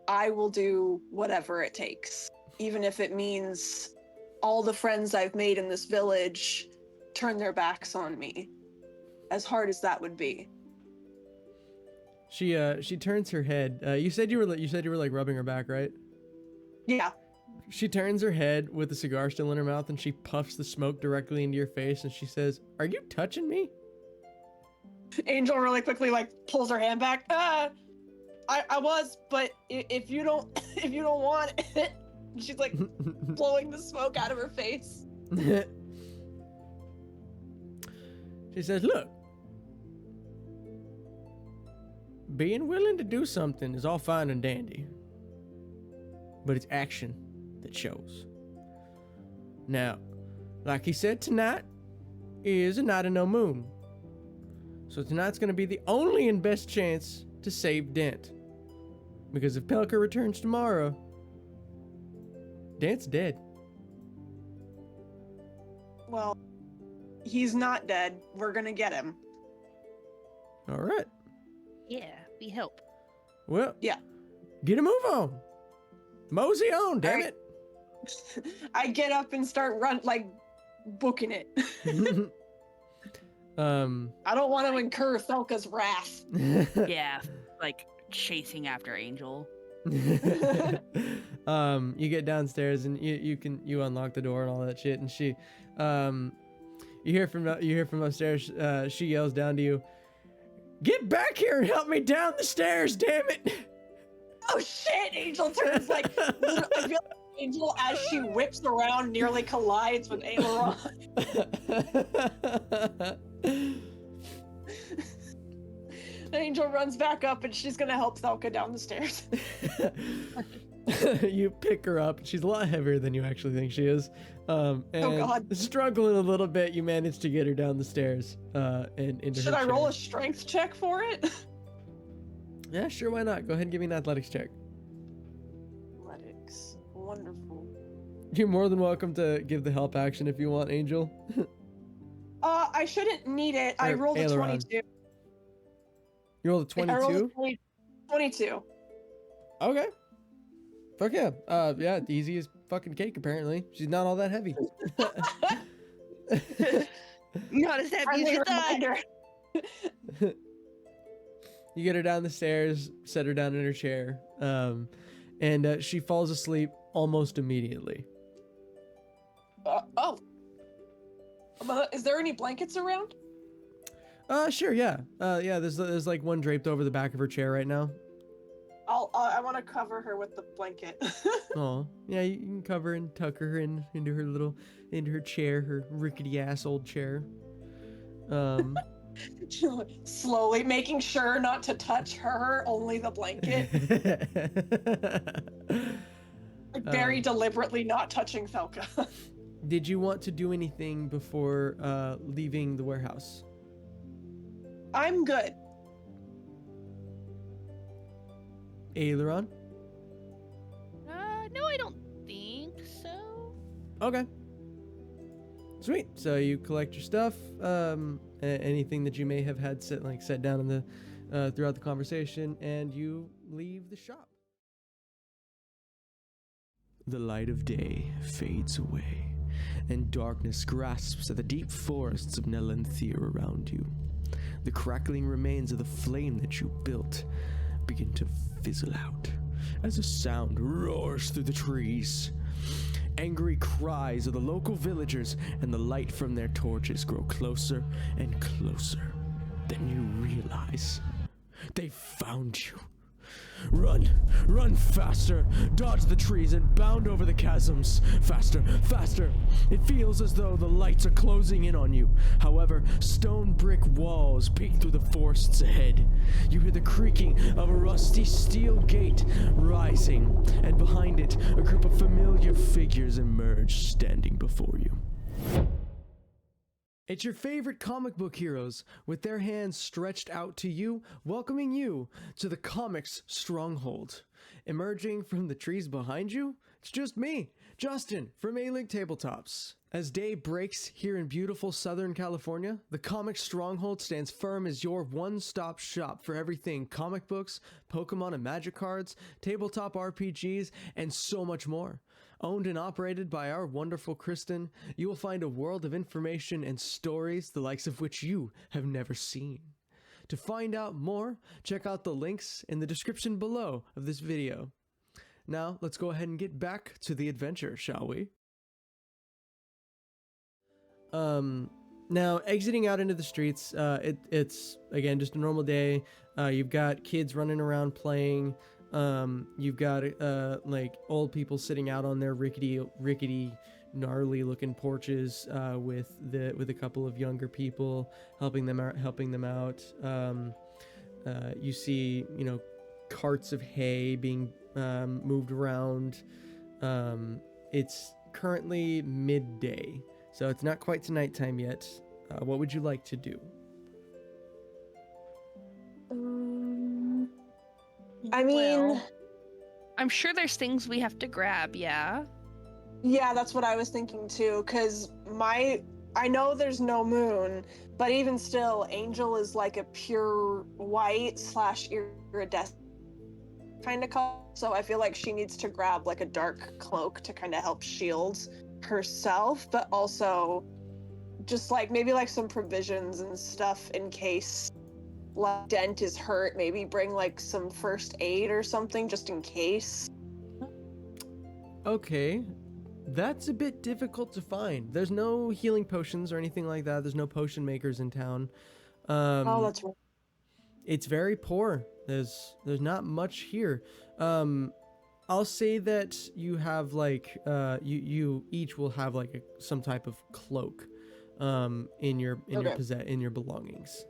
I will do whatever it takes, even if it means all the friends I've made in this village turn their backs on me, as hard as that would be. She turns her head. You said you were like rubbing her back, right? Yeah. She turns her head with the cigar still in her mouth, and she puffs the smoke directly into your face, and she says, "Are you touching me?" Angel really quickly like pulls her hand back. I was, but if you don't want it, she's like blowing the smoke out of her face. She says, "Look, being willing to do something is all fine and dandy, but it's action that shows. Now, like he said, tonight is a night of no moon. So tonight's going to be the only and best chance to save Dent. Because if Pelka returns tomorrow, Dent's dead." Well, he's not dead. We're gonna get him. All right. Yeah, we help. Well, Yeah. Get a move on. Mosey on, damn All right. it. I get up and start booking it. I don't want to incur Felka's wrath. Yeah, like chasing after Angel. You get downstairs and you unlock the door and all that shit, and she you hear from upstairs, she yells down to you, "Get back here and help me down the stairs, damn it!" Oh shit! Angel turns like I feel like Angel, as she whips around, nearly collides with Aileron. Angel runs back up and she's gonna help Felka down the stairs. You pick her up. She's a lot heavier than you actually think she is. And God. struggling a little bit, you manage to get her down the stairs and into Should her I roll chair. a strength check for it? Yeah, sure, why not? Go ahead and give me an athletics check. Athletics. Wonderful. You're more than welcome to give the help action if you want, Angel. I shouldn't need it. I Or rolled a Aileron. 22. You rolled a I rolled 22? a 22. Okay. Fuck yeah. Yeah, easy as fucking cake, apparently. She's not all that heavy. Not as heavy as Friendly you thought. reminder. You get her down the stairs, set her down in her chair, and she falls asleep almost immediately. Oh. Is there any blankets around? Sure, yeah. Yeah, there's like one draped over the back of her chair right now. I want to cover her with the blanket. Oh, yeah, you can cover and tuck her into her chair, her rickety ass old chair. Slowly making sure not to touch her, only the blanket. Like very deliberately not touching Felka. Did you want to do anything before leaving the warehouse? I'm good. Aileron? No, I don't think so. Okay. Sweet. So you collect your stuff, anything that you may have had set down in the throughout the conversation, and you leave the shop. The light of day fades away, and darkness grasps at the deep forests of Nelanthir around you. The crackling remains of the flame that you built begin to fizzle out as a sound roars through the trees. Angry cries of the local villagers and the light from their torches grow closer and closer. Then you realize they found you. Run! Run faster! Dodge the trees and bound over the chasms! Faster! Faster! It feels as though the lights are closing in on you. However, stone brick walls peek through the forests ahead. You hear the creaking of a rusty steel gate rising, and behind it, a group of familiar figures emerge standing before you. It's your favorite comic book heroes, with their hands stretched out to you, welcoming you to the Comics Stronghold. Emerging from the trees behind you, it's just me, Justin, from A-Link Tabletops. As day breaks here in beautiful Southern California, the Comics Stronghold stands firm as your one-stop shop for everything comic books, Pokemon and Magic cards, tabletop RPGs, and so much more. Owned and operated by our wonderful Kristen, you will find a world of information and stories the likes of which you have never seen. To find out more, check out the links in the description below of this video. Now, let's go ahead and get back to the adventure, shall we? Now, exiting out into the streets, it's, again, just a normal day. You've got kids running around playing. You've got like old people sitting out on their rickety, gnarly looking porches with a couple of younger people helping them out. You see, carts of hay being moved around. It's currently midday, so it's not quite to nighttime yet. What would you like to do? I mean, Well, I'm sure there's things we have to grab, yeah? yeah, that's what I was thinking too, because I know there's no moon, but even still, Angel is like a pure white / iridescent kind of color, so I feel like she needs to grab like a dark cloak to kind of help shield herself, but also just like maybe like some provisions and stuff in case like Dent is hurt. Maybe bring like some first aid or something just in case. Okay. That's a bit difficult to find. There's no healing potions or anything like that. There's no potion makers in town. Oh, that's right. It's very poor. There's not much here. I'll say that you have like you each will have like some type of cloak in your in your belongings.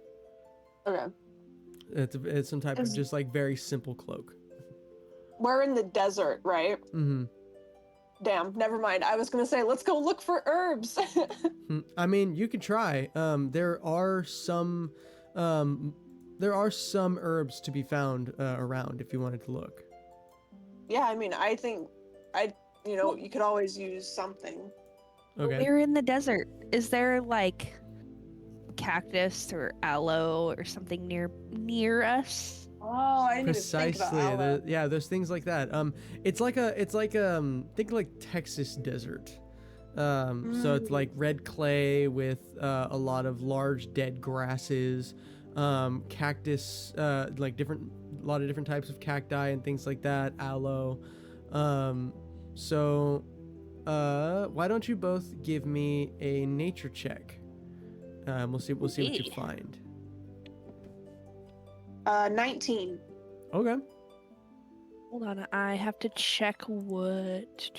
Okay. It's some type of just like very simple cloak. We're in the desert, right? Mm-hmm. Damn, never mind. I was gonna say, let's go look for herbs. I mean, you could try. There are some herbs to be found around if you wanted to look. Yeah, I mean, I think you could always use something. Okay. We're in the desert. Is there like cactus or aloe or something near us? Oh, I didn't even think Precisely. about aloe. Yeah, there's things like that. It's like think like Texas desert. So it's like red clay with a lot of large dead grasses, cactus, like a lot of different types of cacti and things like that. Aloe. So why don't you both give me a nature check? We'll see what you find. 19. Okay. Hold on, I have to check what.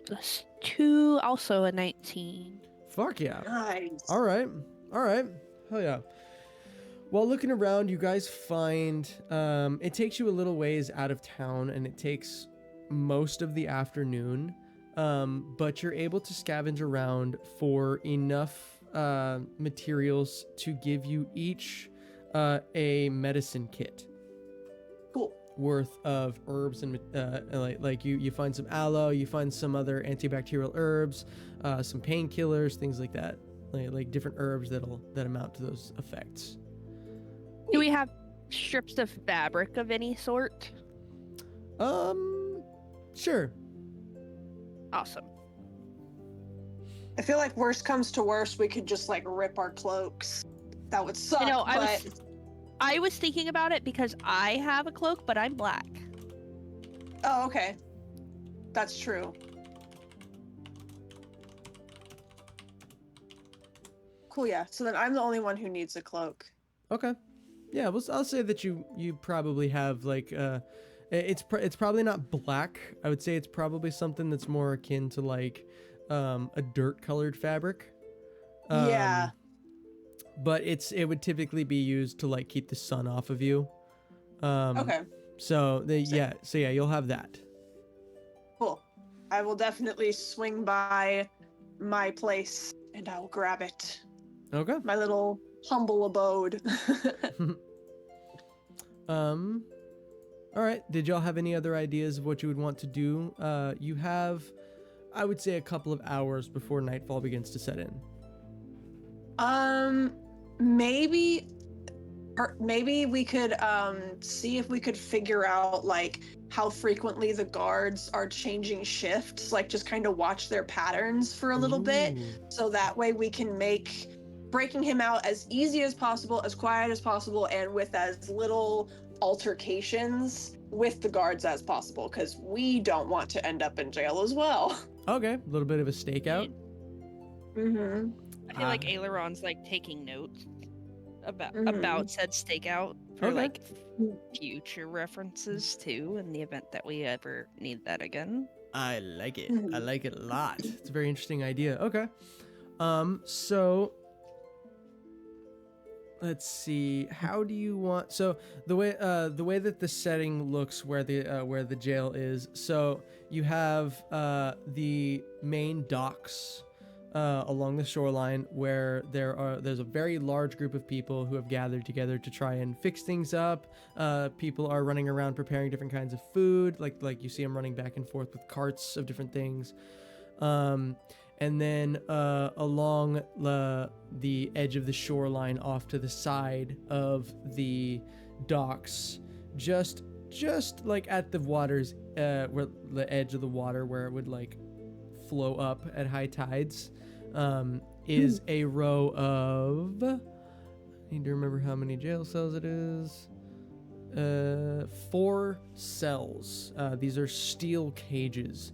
Plus 2, also a 19. Fuck yeah. Nice. All right. Hell yeah. While looking around, you guys find it takes you a little ways out of town, and it takes most of the afternoon. But you're able to scavenge around for enough materials to give you each a medicine kit. Cool. Worth of herbs and like you find some aloe, you find some other antibacterial herbs, some painkillers, things like that, like different herbs that amount to those effects. Do we have strips of fabric of any sort? Sure. Awesome. I feel like worst comes to worst, we could just like rip our cloaks. That would suck. I was thinking about it because I have a cloak, but I'm black. Oh, okay. That's true. Cool, yeah. So then I'm the only one who needs a cloak. Okay. Yeah, I'll say that you probably have like it's probably not black. I would say it's probably something that's more akin to like a dirt colored fabric. Yeah. But it would typically be used to like keep the sun off of you. Okay. So you'll have that. Cool. I will definitely swing by my place and I'll grab it. Okay. My little humble abode. All right. Did y'all have any other ideas of what you would want to do? You have, I would say, a couple of hours before nightfall begins to set in. Maybe we could see if we could figure out like how frequently the guards are changing shifts, like just kind of watch their patterns for a little bit, so that way we can make breaking him out as easy as possible, as quiet as possible, and with as little altercations with the guards as possible, because we don't want to end up in jail as well. Okay, a little bit of a stakeout. Mm-hmm. I feel like Aileron's like taking notes about said stakeout for like future references too, in the event that we ever need that again. I like it. I like it a lot. It's a very interesting idea. Okay. So let's see. How do you want? So the way that the setting looks, where the jail is. So you have the main docks along the shoreline, where there's a very large group of people who have gathered together to try and fix things up. People are running around preparing different kinds of food, like you see them running back and forth with carts of different things. And then along the edge of the shoreline, off to the side of the docks, just just like at the water's where the edge of the water where it would like flow up at high tides, is a row of, I need to remember how many jail cells it is. 4 cells. These are steel cages,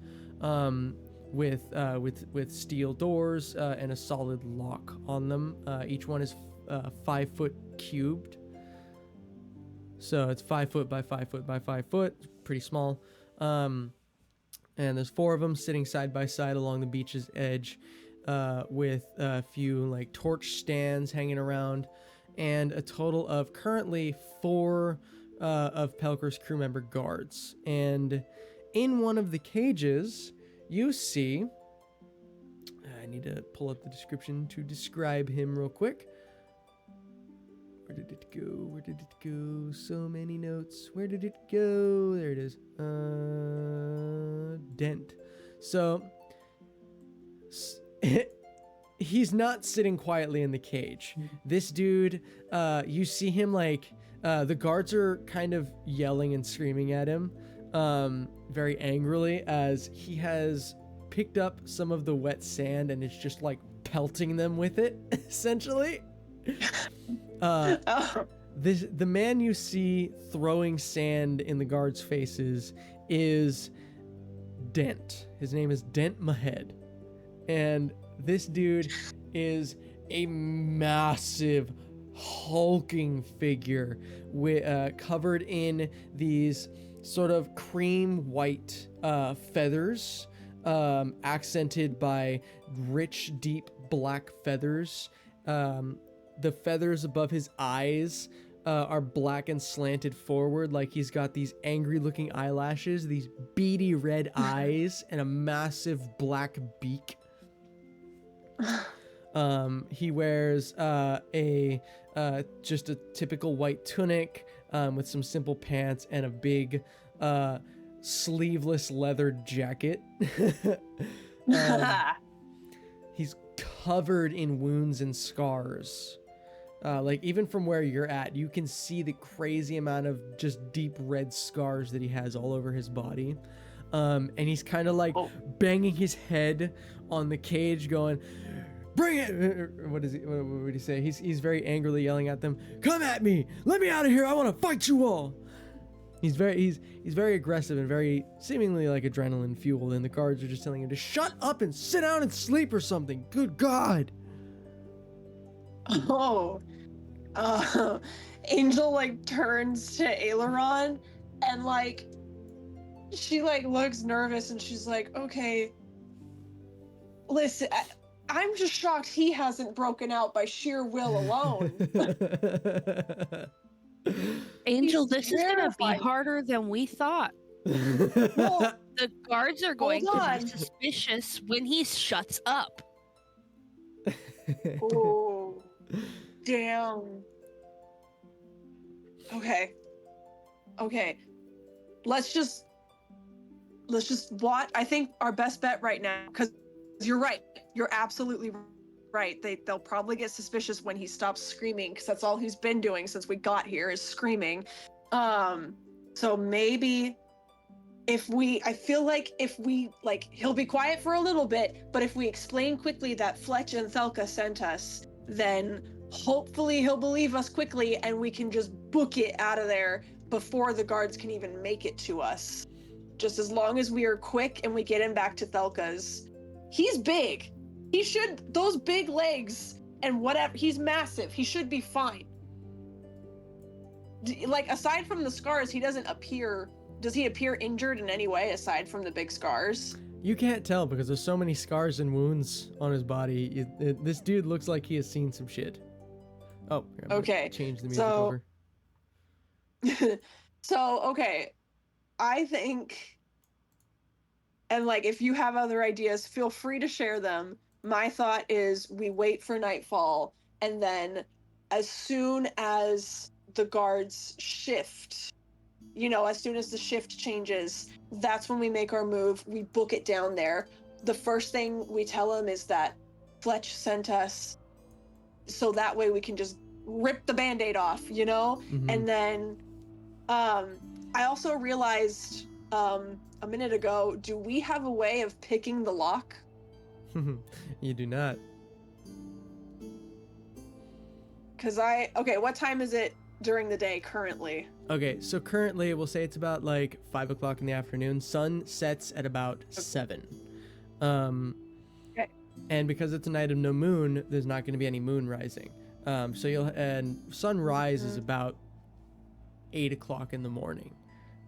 with steel doors and a solid lock on them. Each one is 5 foot cubed, so it's 5 foot by 5 foot by 5 foot. It's pretty small. And there's 4 of them sitting side by side along the beach's edge, with a few like torch stands hanging around, and a total of currently 4 of Pelker's crew member guards. And in one of the cages, you see, I need to pull up the description to describe him real quick. Where did it go? Where did it go? So many notes. Where did it go? There it is. Dent. So he's not sitting quietly in the cage. This dude, you see him like, the guards are kind of yelling and screaming at him, very angrily, as he has picked up some of the wet sand and is just like pelting them with it, essentially. The man you see throwing sand in the guards' faces is Dent. His name is Dent Mahed. And this dude is a massive, hulking figure covered in these sort of cream white feathers, accented by rich, deep black feathers. The feathers above his eyes are black and slanted forward, like he's got these angry looking eyelashes, these beady red eyes, and a massive black beak. He wears just a typical white tunic, with some simple pants and a big sleeveless leather jacket. He's covered in wounds and scars. Like even from where you're at, you can see the crazy amount of just deep red scars that he has all over his body. And he's kind of like banging his head on the cage going, "Bring it!" What would he say? He's very angrily yelling at them, "Come at me! Let me out of here! I want to fight you all!" He's very aggressive and very seemingly like adrenaline fueled, and the guards are just telling him to shut up and sit down and sleep or something. Good God! Angel like turns to Aileron and like she like looks nervous and she's like, "Okay, listen, I'm just shocked he hasn't broken out by sheer will alone." Angel, He's this is gonna be terrified. harder than we thought. Well, The guards are going Hold to on. be suspicious when he shuts up. oh, damn. Okay. Let's just watch. I think our best bet right now, because you're right. You're absolutely right. They'll probably get suspicious when he stops screaming, because that's all he's been doing since we got here is screaming. So maybe I feel like if we he'll be quiet for a little bit, but if we explain quickly that Fletch and Thelka sent us, then hopefully he'll believe us quickly and we can just book it out of there before the guards can even make it to us. Just as long as we are quick and we get him back to Thelka's. He's big. Those big legs and whatever, he's massive. He should be fine. Like, aside from the scars, does he appear injured in any way aside from the big scars? You can't tell because there's so many scars and wounds on his body. This dude looks like he has seen some shit. Oh, okay. Change the music over. So, okay. I think, and like, if you have other ideas, feel free to share them. My thought is we wait for nightfall, and then as soon as the guards shift, as soon as the shift changes, that's when we make our move. We book it down there. The first thing we tell them is that Fletch sent us, so that way we can just rip the Band-Aid off, Mm-hmm. And then I also realized a minute ago, do we have a way of picking the lock? You do not. Okay, what time is it during the day currently? Okay, so currently we'll say it's about like 5 o'clock in the afternoon. Sun sets at about 7. Okay. And because it's a night of no moon, there's not going to be any moon rising. And sunrise is about 8 o'clock in the morning,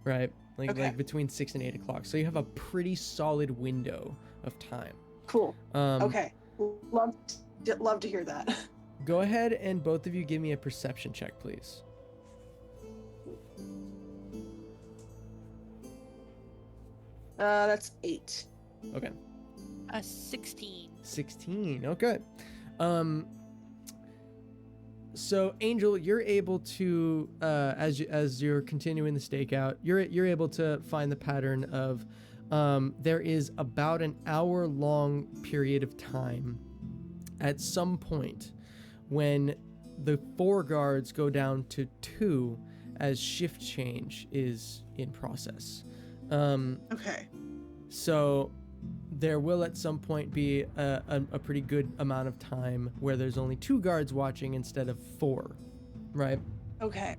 right? Like between 6 and 8 o'clock. So you have a pretty solid window of time. Cool. Okay. Love to hear that. Go ahead and both of you give me a perception check, please. That's 8. Okay. 16. 16. Okay. So Angel, you're able to as you're continuing the stakeout, you're able to find the pattern of there is about an hour-long period of time at some point when the 4 guards go down to 2 as shift change is in process. Okay. So there will at some point be a pretty good amount of time where there's only 2 guards watching instead of 4, right? Okay.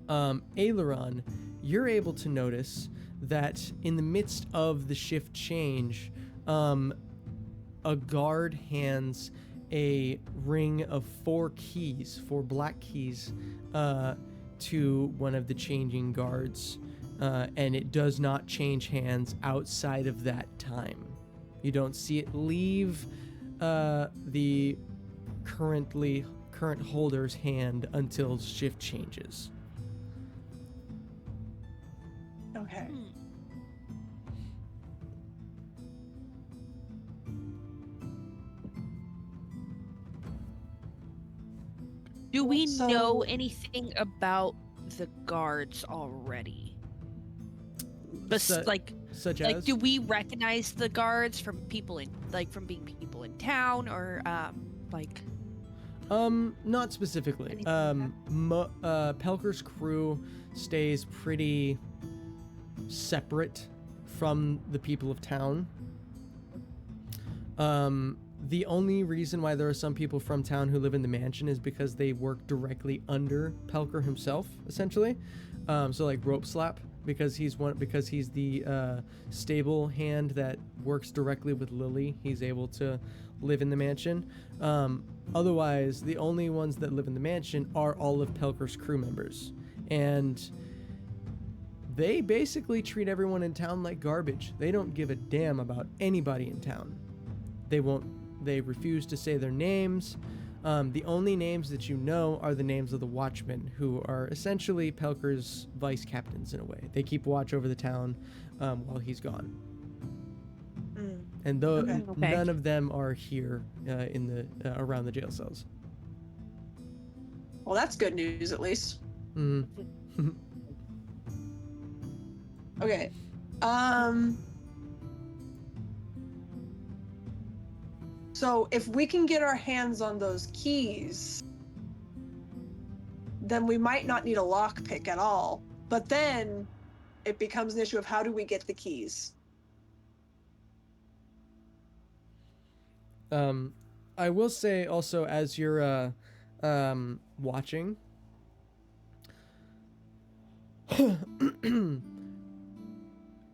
Aileron, you're able to notice that in the midst of the shift change, a guard hands a ring of 4 keys, 4 black keys, to one of the changing guards. And it does not change hands outside of that time. You don't see it leave the current holder's hand until shift changes. Okay. Do we know anything about the guards already? Such like, as? do we recognize the guards from people from being people in town, or Not specifically. Pelker's crew stays pretty separate from the people of town. The only reason why there are some people from town who live in the mansion is because they work directly under Pelker himself, essentially. So like Rope Slap, because he's the stable hand that works directly with Lily. He's able to live in the mansion. Otherwise, the only ones that live in the mansion are all of Pelker's crew members, and they basically treat everyone in town like garbage. They don't give a damn about anybody in town. They refuse to say their names. The only names that you know are the names of the watchmen, who are essentially Pelker's vice captains in a way. They keep watch over the town while he's gone. And though none of them are here in the around the jail cells. Well, that's good news, at least. Mm-hmm. Okay. So if we can get our hands on those keys, then we might not need a lockpick at all. But then it becomes an issue of how do we get the keys? I will say also, as you're watching,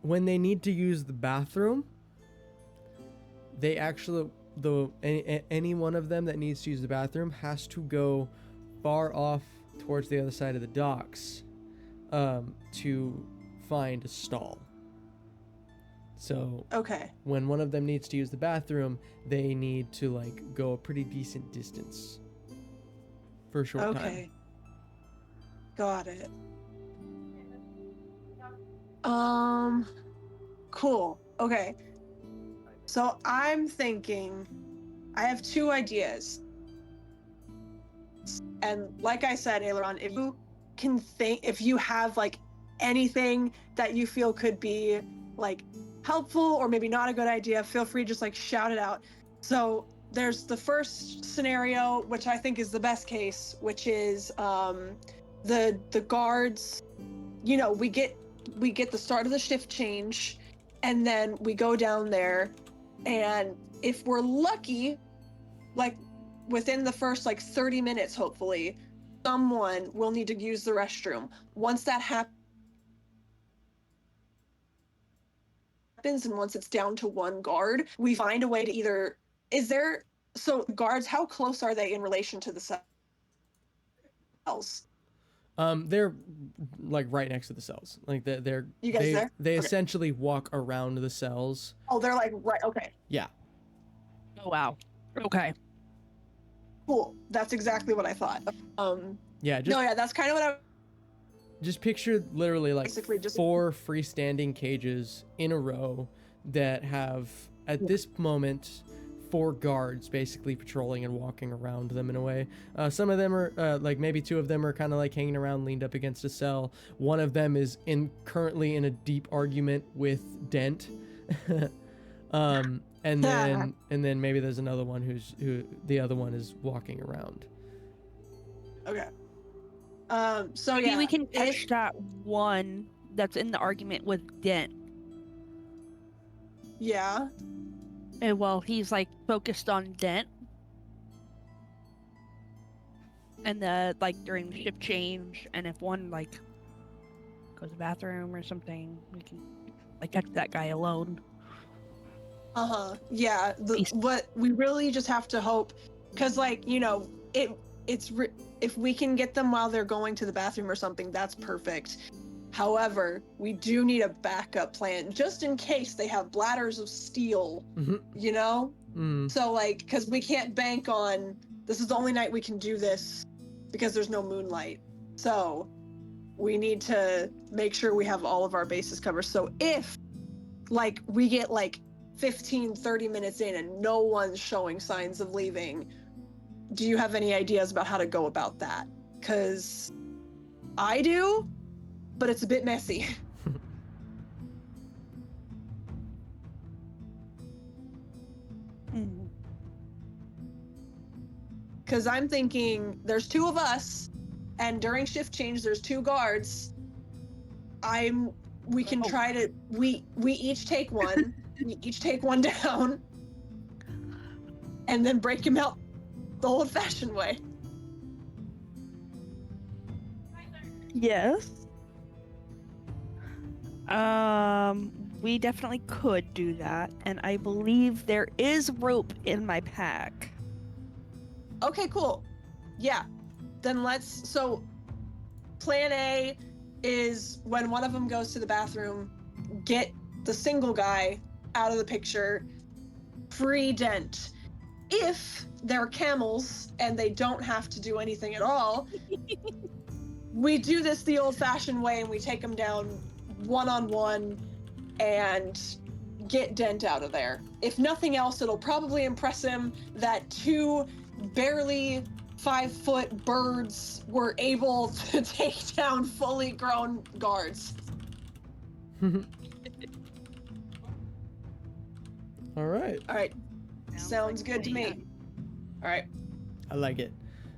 when they need to use the bathroom, they actually, any one of them that needs to use the bathroom has to go far off towards the other side of the docks to find a stall. So when one of them needs to use the bathroom, they need to like go a pretty decent distance for a short time. Got it. Cool. Okay. So I'm thinking, I have 2 ideas. And like I said, Aileron, if you can think, if you have like anything that you feel could be like helpful or maybe not a good idea, feel free to just like shout it out. So there's the first scenario, which I think is the best case, which is the guards you know, we get the start of the shift change, and then we go down there, and if we're lucky, like within the first like 30 minutes, hopefully, someone will need to use the restroom. Once that happens, and once it's down to one guard, we find a way to either, so guards, how close are they in relation to the cells? They're like right next to the cells. Like they're You guys there? they Okay. essentially walk around the cells. Oh, they're like right. Okay, Yeah. Oh wow. Okay. cool. That's exactly what I thought. Yeah, just No, yeah, that's kind of what I just picture literally like basically just. 4 freestanding cages in a row that have at this moment 4 guards basically patrolling and walking around them in a way. Some of them are like maybe 2 of them are kind of like hanging around leaned up against a cell. One of them is currently in a deep argument with Dent. And then maybe there's another one who the other one is walking around. Okay. So Maybe yeah, we can catch that one that's in the argument with Dent. Yeah. And while he's like focused on Dent. And like during the shift change, and if one like goes to the bathroom or something, we can like catch that guy alone. Yeah. What we really just have to hope, because like, you know, if we can get them while they're going to the bathroom or something, that's perfect. However, we do need a backup plan just in case they have bladders of steel, you know? So like, because we can't bank on, this is the only night we can do this because there's no moonlight. So we need to make sure we have all of our bases covered. So if like we get like 15-30 minutes in and no one's showing signs of leaving, do you have any ideas about how to go about that? Because I do, but it's a bit messy. Because I'm thinking there's 2 of us, and during shift change there's 2 guards. We can try to we each take one. We each take one down, and then break him out the old-fashioned way. Yes. We definitely could do that, and I believe there is rope in my pack. Okay, cool. Yeah. Then so plan A is when one of them goes to the bathroom, get the single guy out of the picture, free Dent. If they're camels and they don't have to do anything at all, we do this the old-fashioned way and we take them down one-on-one and get Dent out of there. If nothing else, it'll probably impress him that 2 barely 5-foot birds were able to take down fully grown guards. All right. All right. Sounds good to me. All right. I like it.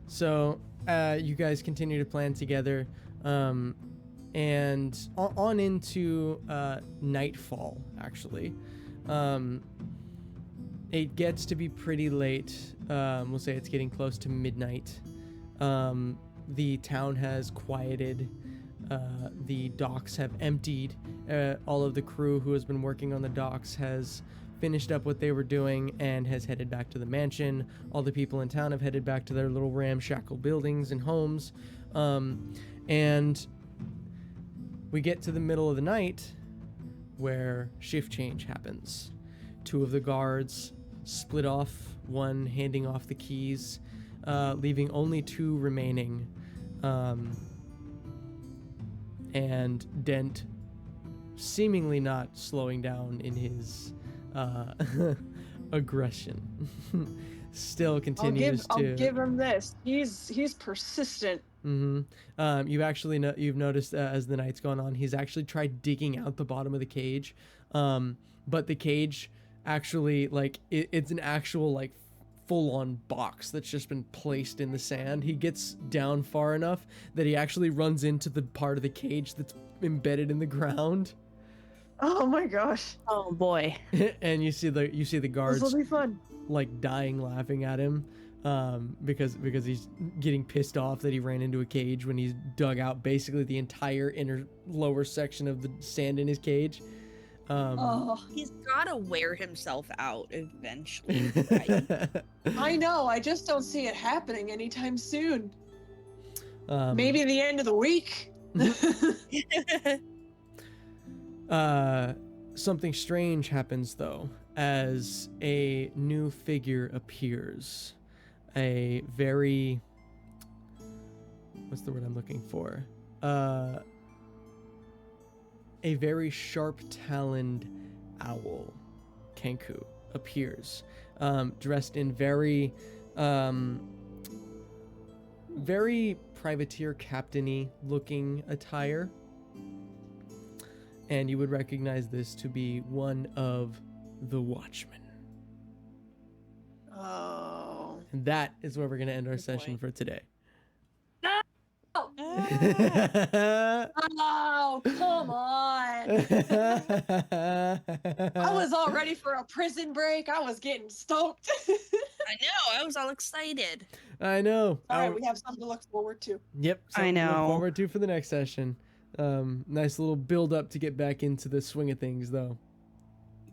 So you guys continue to plan together, and on into nightfall, actually. It gets to be pretty late. We'll say it's getting close to midnight. The town has quieted. The docks have emptied. All of the crew who has been working on the docks has finished up what they were doing and has headed back to the mansion. All the people in town have headed back to their little ramshackle buildings and homes. And we get to the middle of the night where shift change happens. 2 of the guards split off, one handing off the keys, leaving only 2 remaining. And Dent seemingly not slowing down in his aggression. Still continues I'll give him this. He's persistent. Mm-hmm. You've noticed as the night's gone on, he's actually tried digging out the bottom of the cage, but the cage actually it's an actual like full-on box that's just been placed in the sand. He gets down far enough that he actually runs into the part of the cage that's embedded in the ground. Oh my gosh. Oh boy. And you see the guards This will be fun. like dying laughing at him, because he's getting pissed off that he ran into a cage when he's dug out basically the entire lower section of the sand in his cage. Oh, He's gotta wear himself out eventually, right? I know. I just don't see it happening anytime soon. Maybe Maybe the end of the week. something strange happens though as a new figure appears. A very, what's the word I'm looking for? A very sharp-taloned owl, Kenku, appears, dressed in very privateer captain-y looking attire. And you would recognize this to be one of the Watchmen. Oh. And that is where we're going to end our Good session boy. for today. Oh, come on. I was all ready for a prison break. I was getting stoked. I know. I was all excited. I know. All right, we have something to look forward to. Yep. I Something to look know. forward to for the next session. Nice little build up to get back into the swing of things, though.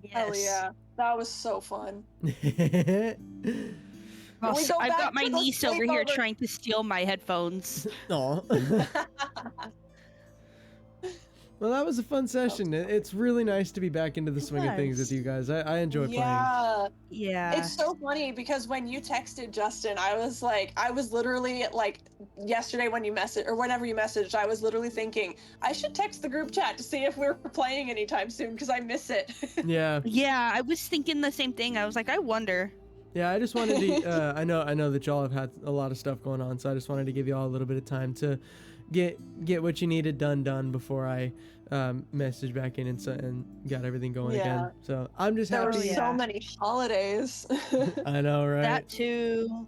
Hell yeah. That was so fun. Oh, we go I've back got my to the niece over here sleepover? trying to steal my headphones. Aw. Well, that was a fun session. It's really nice to be back into the swing of things with you guys. I enjoy playing. Yeah. Yeah. It's so funny because when you texted Justin, I was literally like yesterday when you messaged or whenever you messaged, I was literally thinking I should text the group chat to see if we're playing anytime soon because I miss it. Yeah. Yeah, I was thinking the same thing. I was like, I wonder. Yeah, I just wanted to. I know that y'all have had a lot of stuff going on, so I just wanted to give y'all a little bit of time to get what you needed done before I messaged back in and got everything going Yeah. again. So I'm just There were happy. so many holidays. I know, right? That too.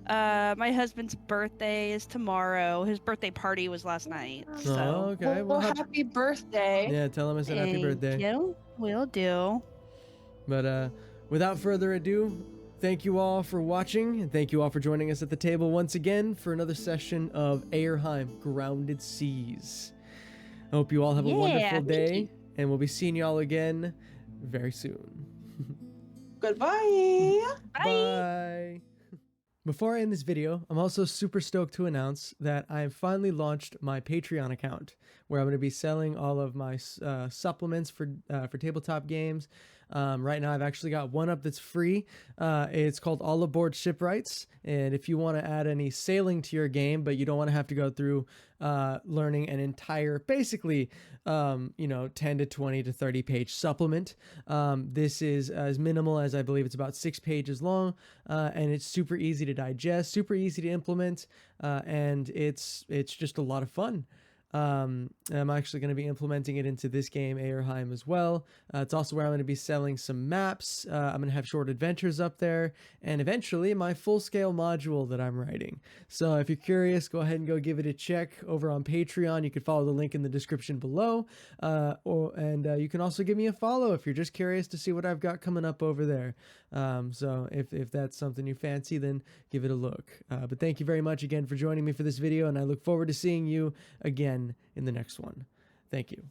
My husband's birthday is tomorrow. His birthday party was last night. So. Oh, okay. Well, Well, happy birthday. yeah, tell him I said happy Thank birthday. you. Will do. But without further ado, thank you all for watching, and thank you all for joining us at the table once again for another session of Aerhiem Grounded Seas. I hope you all have a wonderful thank day, you. and we'll be seeing y'all again very soon. Goodbye. Bye. Before I end this video, I'm also super stoked to announce that I have finally launched my Patreon account, where I'm going to be selling all of my supplements for tabletop games. Right now, I've actually got one up that's free. It's called All Aboard Shipwrights, and if you want to add any sailing to your game, but you don't want to have to go through learning an entire, basically, 10 to 20 to 30 page supplement. This is as minimal as I believe it's about 6 pages long, and it's super easy to digest, super easy to implement, and it's just a lot of fun. I'm actually going to be implementing it into this game, Aerhiem, as well. It's also where I'm going to be selling some maps. I'm going to have short adventures up there, and eventually my full-scale module that I'm writing. So if you're curious, go ahead and go give it a check over on Patreon. You can follow the link in the description below, and you can also give me a follow if you're just curious to see what I've got coming up over there. So if that's something you fancy, then give it a look. But thank you very much again for joining me for this video, and I look forward to seeing you again in the next one. Thank you.